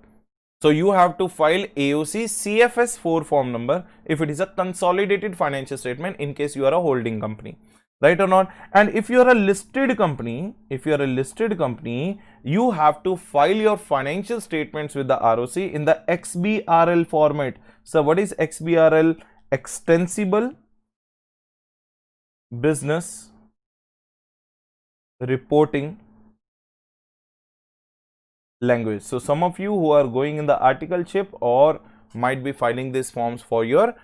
So you have to file AOC CFS4 form number if it is a consolidated financial statement in case you are a holding company, right or not? And if you are a listed company, you have to file your financial statements with the ROC in the XBRL format. So what is XBRL? Extensible Business Reporting Language. So some of you who are going in the articleship or might be filing these forms for your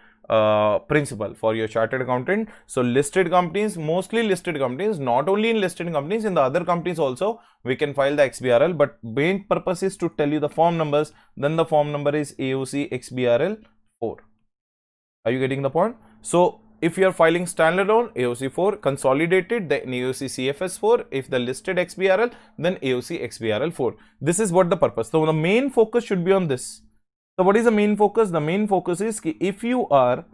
principal, for your chartered accountant. So listed companies, mostly listed companies, not only in listed companies, in the other companies also we can file the XBRL, but main purpose is to tell you the form numbers. Then the form number is AOC XBRL 4. Are you getting the point? So if you are filing standalone, AOC4, consolidated, then AOC CFS4, if the listed XBRL, then AOC XBRL4. This is what the purpose. So the main focus should be on this. So what is the main focus? The main focus is if you are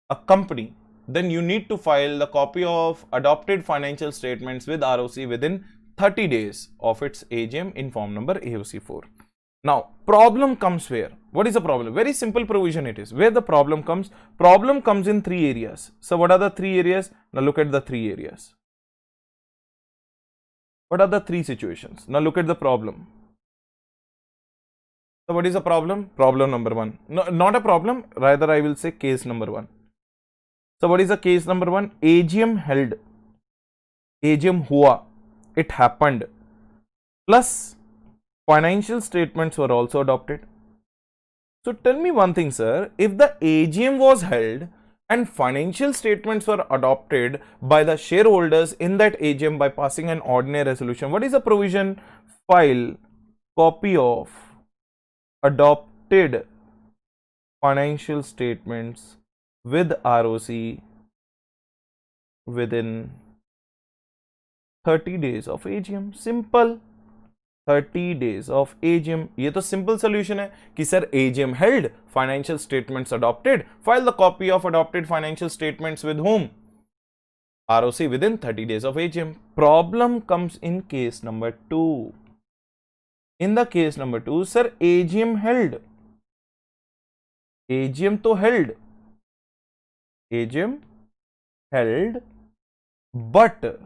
a company, then you need to file the copy of adopted financial statements with ROC within 30 days of its AGM in form number AOC4. Now, problem comes where? What is the problem? Very simple provision it is. Where the problem comes? Problem comes in 3 areas. So, what are the 3 areas? Now, look at the 3 areas. What are the 3 situations? Now, look at the problem. So, what is the problem? Problem number 1. No, not a problem. Rather, I will say case number 1. So, what is the case number 1? AGM held. AGM hua. It happened. Plus, financial statements were also adopted. So tell me one thing, sir, if the AGM was held and financial statements were adopted by the shareholders in that AGM by passing an ordinary resolution, what is the provision? File copy of adopted financial statements with ROC within 30 days of AGM. Simple. 30 days of AGM. ये तो simple solution है कि sir AGM held, financial statements adopted, file the copy of adopted financial statements with whom? ROC within 30 days of AGM. Problem comes in case number 2. In the case number 2, sir AGM held. AGM तो held. AGM held, but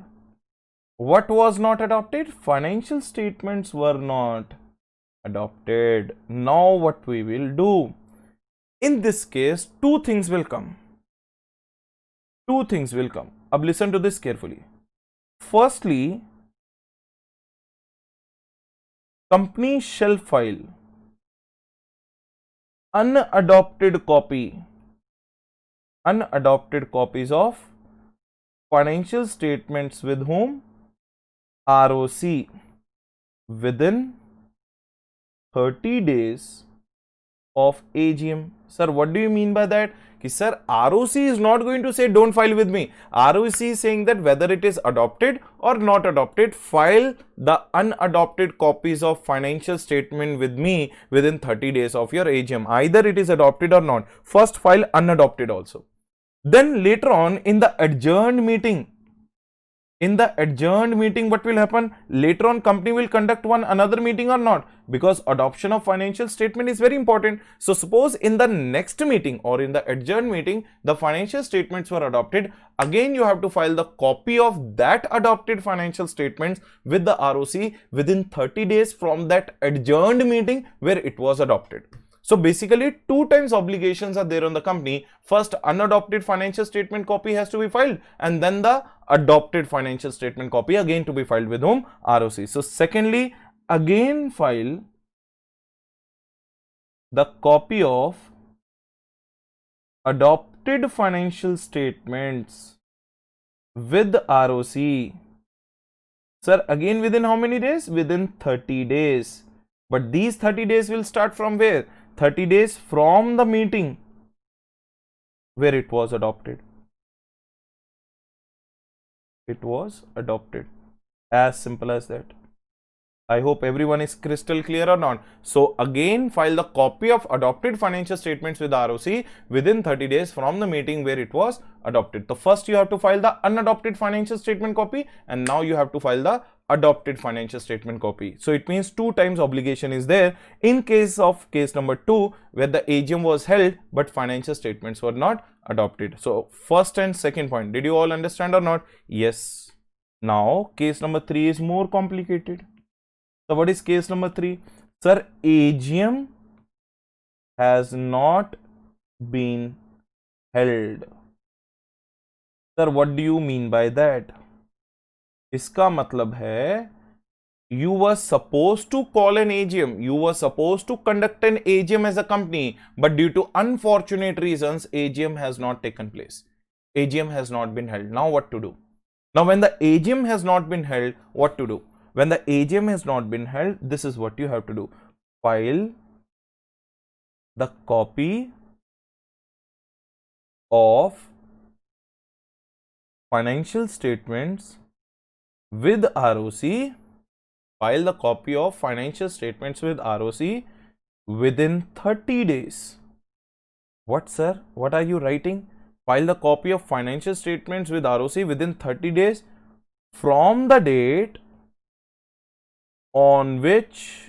what was not adopted? Financial statements were not adopted. Now what we will do? In this case, 2 things will come. 2 things will come. Now listen to this carefully. Firstly, company shall file unadopted copies of financial statements with whom? ROC within 30 days of AGM. Sir, what do you mean by that? Ki, sir, ROC is not going to say don't file with me. ROC is saying that whether it is adopted or not adopted, file the unadopted copies of financial statement with me within 30 days of your AGM. Either it is adopted or not. First file unadopted also. Then later on in the adjourned meeting, In the adjourned meeting, what will happen? Later on, company will conduct another meeting or not? Because adoption of financial statement is very important. So suppose in the next meeting or in the adjourned meeting, the financial statements were adopted. Again, you have to file the copy of that adopted financial statements with the ROC within 30 days from that adjourned meeting where it was adopted. So basically, two times obligations are there on the company. First, unadopted financial statement copy has to be filed, and then the adopted financial statement copy again to be filed with whom? ROC. So secondly, again file the copy of adopted financial statements with ROC. Sir, again within how many days? Within 30 days. But these 30 days will start from where? 30 days from the meeting where it was adopted. It was adopted. As simple as that. I hope everyone is crystal clear or not. So again, file the copy of adopted financial statements with ROC within 30 days from the meeting where it was adopted. So first you have to file the unadopted financial statement copy, and now you have to file the adopted financial statement copy. So it means two times obligation is there in case number 2 where the AGM was held but financial statements were not adopted. So first and second point, did you all understand or not? Yes. Now case number 3 is more complicated. So what is case number 3? Sir, AGM has not been held. Sir, what do you mean by that? इसका मतलब है you were supposed to call an AGM, you were supposed to conduct an AGM as a company, but due to unfortunate reasons, AGM has not taken place. AGM has not been held. Now what to do? Now when the AGM has not been held, what to do? When the AGM has not been held, this is what you have to do. File the copy of financial statements with ROC. File the copy of financial statements with ROC within 30 days. What, sir? What are you writing? File the copy of financial statements with ROC within 30 days from the date on which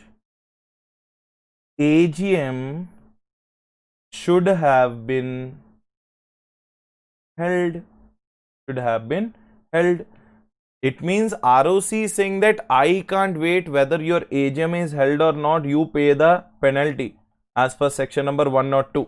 AGM should have been held. It means ROC is saying that I can't wait whether your AGM is held or not. You pay the penalty as per section number 102.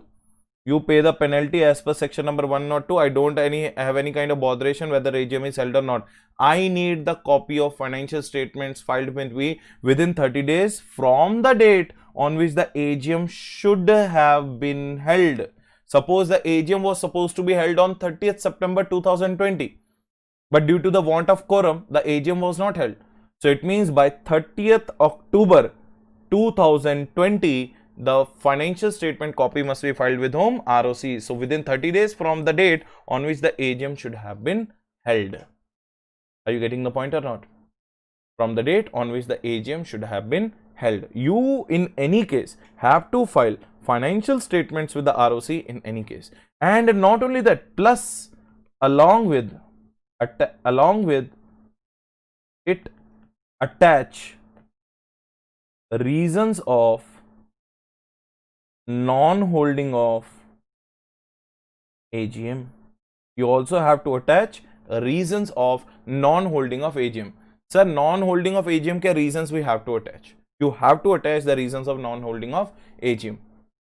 You pay the penalty as per section number 102. I don't have any kind of botheration whether AGM is held or not. I need the copy of financial statements filed with me within 30 days from the date on which the AGM should have been held. Suppose the AGM was supposed to be held on 30th September 2020. But due to the want of quorum, the AGM was not held. So it means by 30th October 2020, the financial statement copy must be filed with whom? ROC. So within 30 days from the date on which the AGM should have been held. Are you getting the point or not? From the date on which the AGM should have been held. You in any case have to file financial statements with the ROC in any case. And not only that, plus along with it attach reasons of non-holding of AGM. You also have to attach reasons of non-holding of AGM. Sir, non-holding of AGM के reasons we have to attach. You have to attach the reasons of non-holding of AGM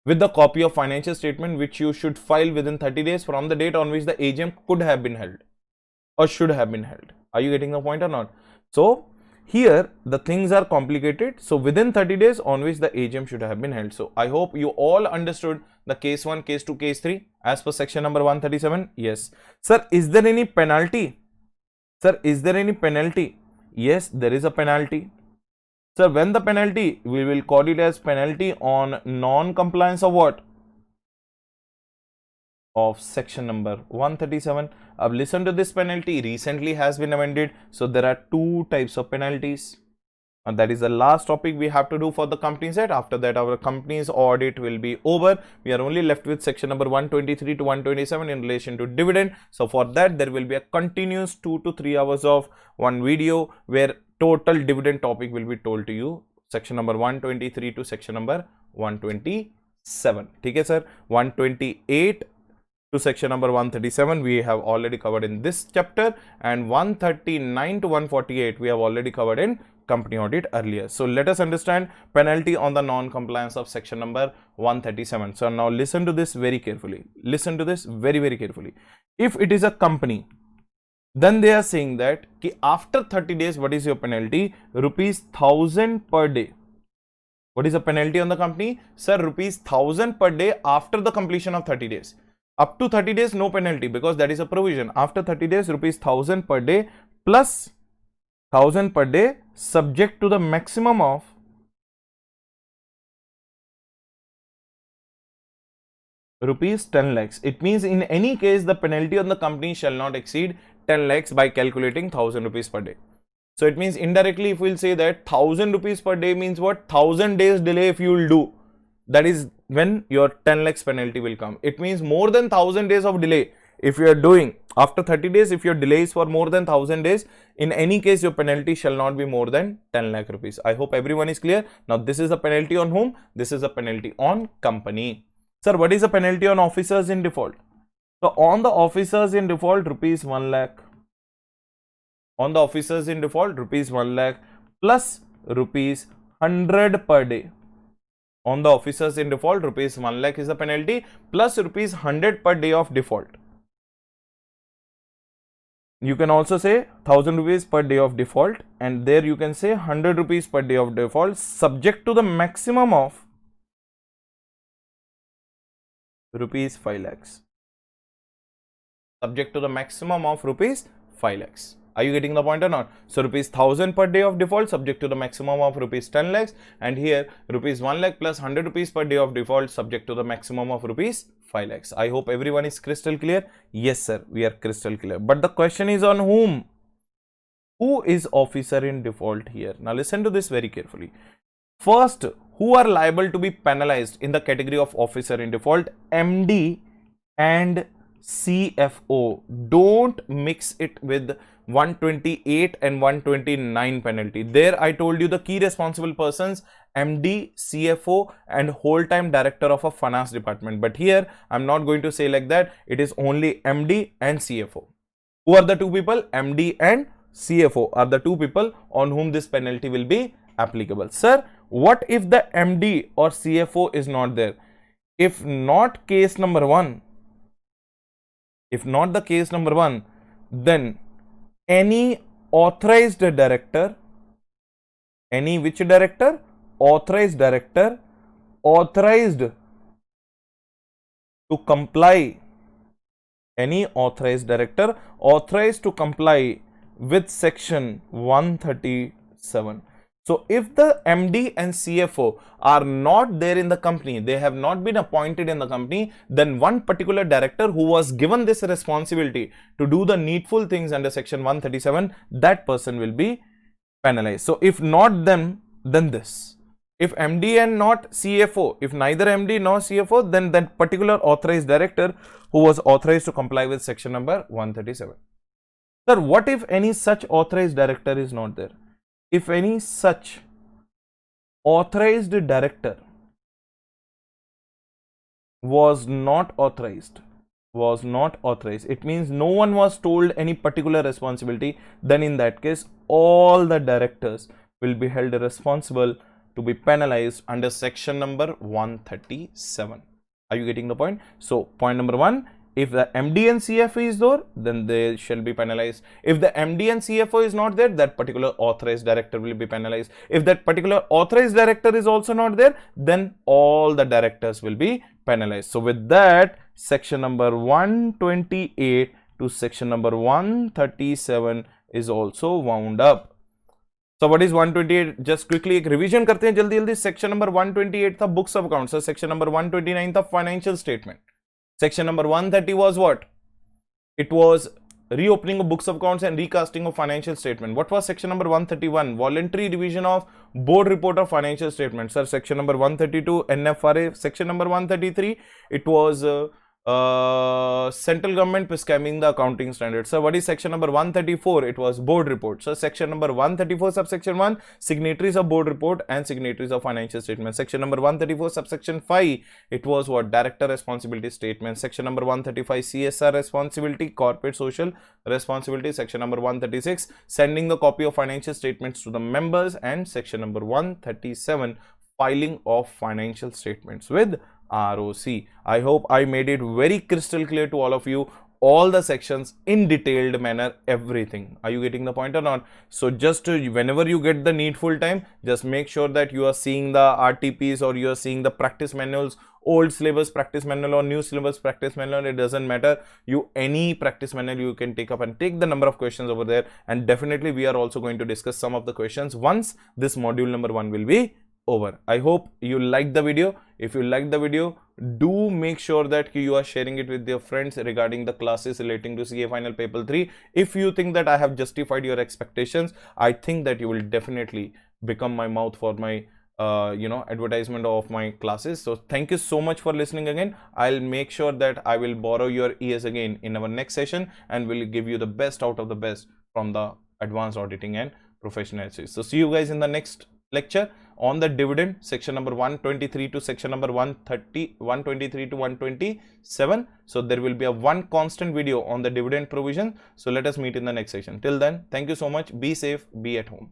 with the copy of financial statement which you should file within 30 days from the date on which the AGM could have been held or should have been held. Are you getting the point or not? So here the things are complicated. So within 30 days on which the AGM should have been held. So I hope you all understood the case 1, case 2, case 3 as per section number 137. Yes. Sir, is there any penalty? Sir, is there any penalty? Yes, there is a penalty. Sir, when the penalty? We will call it as penalty on non-compliance of what? Of section number 137. Listen to this penalty recently has been amended. So there are two types of penalties. And that is the last topic we have to do for the company set. After that, our company's audit will be over. We are only left with section number 123 to 127 in relation to dividend. So for that, there will be a continuous 2 to 3 hours of one video where total dividend topic will be told to you. Section number 123 to section number 127. Okay, sir. 128 to section number 137 we have already covered in this chapter, and 139 to 148 we have already covered in company audit earlier. So let us understand penalty on the non-compliance of section number 137. So now listen to this very carefully. Listen to this very carefully. If it is a company, then they are saying that ki after 30 days, what is your penalty? Rupees 1000 per day. What is the penalty on the company? Sir, rupees 1000 per day after the completion of 30 days. Up to 30 days, no penalty, because that is a provision. After 30 days, rupees 1000 per day plus 1000 per day, subject to the maximum of rupees 10 lakhs. It means in any case, the penalty on the company shall not exceed 10 lakhs by calculating 1000 rupees per day. So it means indirectly, if we'll say that 1000 rupees per day means what? 1000 days delay if you will do, that is when your 10 lakhs penalty will come. It means more than 1000 days of delay. If you are doing after 30 days, if your delay is for more than 1000 days, in any case, your penalty shall not be more than 10 lakh rupees. I hope everyone is clear. Now, this is the penalty on whom? This is a penalty on company. Sir, what is the penalty on officers in default? So, on the officers in default, rupees 1 lakh. On the officers in default, rupees 1 lakh plus rupees 100 per day. On the officers in default, rupees 1 lakh is the penalty plus rupees 100 per day of default. You can also say 1000 rupees per day of default, and there you can say 100 rupees per day of default, subject to the maximum of rupees 5 lakhs. Subject to the maximum of rupees 5 lakhs. Are you getting the point or not? So rupees 1000 per day of default, subject to the maximum of rupees 10 lakhs, and here rupees 1 lakh plus 100 rupees per day of default, subject to the maximum of rupees 5 lakhs. I hope everyone is crystal clear. Yes, sir, we are crystal clear. But the question is on whom? Who is officer in default here? Now listen to this very carefully. First, who are liable to be penalized in the category of officer in default? MD and CFO. Don't mix it with 128 and 129 penalty. There I told you the key responsible persons, MD, CFO and whole-time director of a finance department. But here I'm not going to say like that. It is only MD and CFO. Who are the two people? MD and CFO are the two people on whom this penalty will be applicable. Sir, what if the MD or CFO is not there? If not case number one, if not the case number one, then any authorized director, any which director? Authorized director, authorized to comply, any authorized director authorized to comply with section 137. So if the MD and CFO are not there in the company, they have not been appointed in the company, then one particular director who was given this responsibility to do the needful things under section 137, that person will be penalized. So if not them, then this. If MD and not CFO, if neither MD nor CFO, then that particular authorized director who was authorized to comply with section number 137. Sir, what if any such authorized director is not there? If any such authorized director was not authorized, it means no one was told any particular responsibility, then in that case, all the directors will be held responsible to be penalized under section number 137. Are you getting the point? So, point number one, if the MD and CFO is there, then they shall be penalized. If the MD and CFO is not there, that particular authorized director will be penalized. If that particular authorized director is also not there, then all the directors will be penalized. So, with that, section number 128 to section number 137 is also wound up. So what is 128? Just quickly एक revision करते हैं जल्दी जल्दी. Section number 128 था books of accounts. So section number 129 था financial statement. Section number 130 was what? It was reopening of books of accounts and recasting of financial statement. What was section number 131? Voluntary revision of board report of financial statement. Sir, section number 132 NFRA. Section number 133, it was central government prescribing the accounting standards. So what is section number 134? It was board report. So section number 134 subsection 1, signatories of board report and signatories of financial statement. Section number 134 subsection 5, it was what? Director responsibility statement. Section number 135, CSR responsibility, corporate social responsibility. Section number 136, sending the copy of financial statements to the members. And section number 137, filing of financial statements with ROC. I hope I made it very crystal clear to all of you, all the sections in detailed manner, everything. Are you getting the point or not? So just whenever you get the needful time, just make sure that you are seeing the RTPs or you are seeing the practice manuals, old syllabus practice manual or new syllabus practice manual. It doesn't matter. Any practice manual you can take up and take the number of questions over there. And definitely we are also going to discuss some of the questions once this module number 1 will be over. I hope you liked the video. If you liked the video, do make sure that you are sharing it with your friends regarding the classes relating to CA Final Paper 3. If you think that I have justified your expectations, I think that you will definitely become my mouth for my advertisement of my classes. So thank you so much for listening again. I'll make sure that I will borrow your ears again in our next session and will give you the best out of the best from the advanced auditing and professional essays. So see you guys in the next lecture on the dividend, section number 123 to section number 123 to 127. So there will be a one constant video on the dividend provision. So let us meet in the next session. Till then, thank you so much. Be safe, be at home.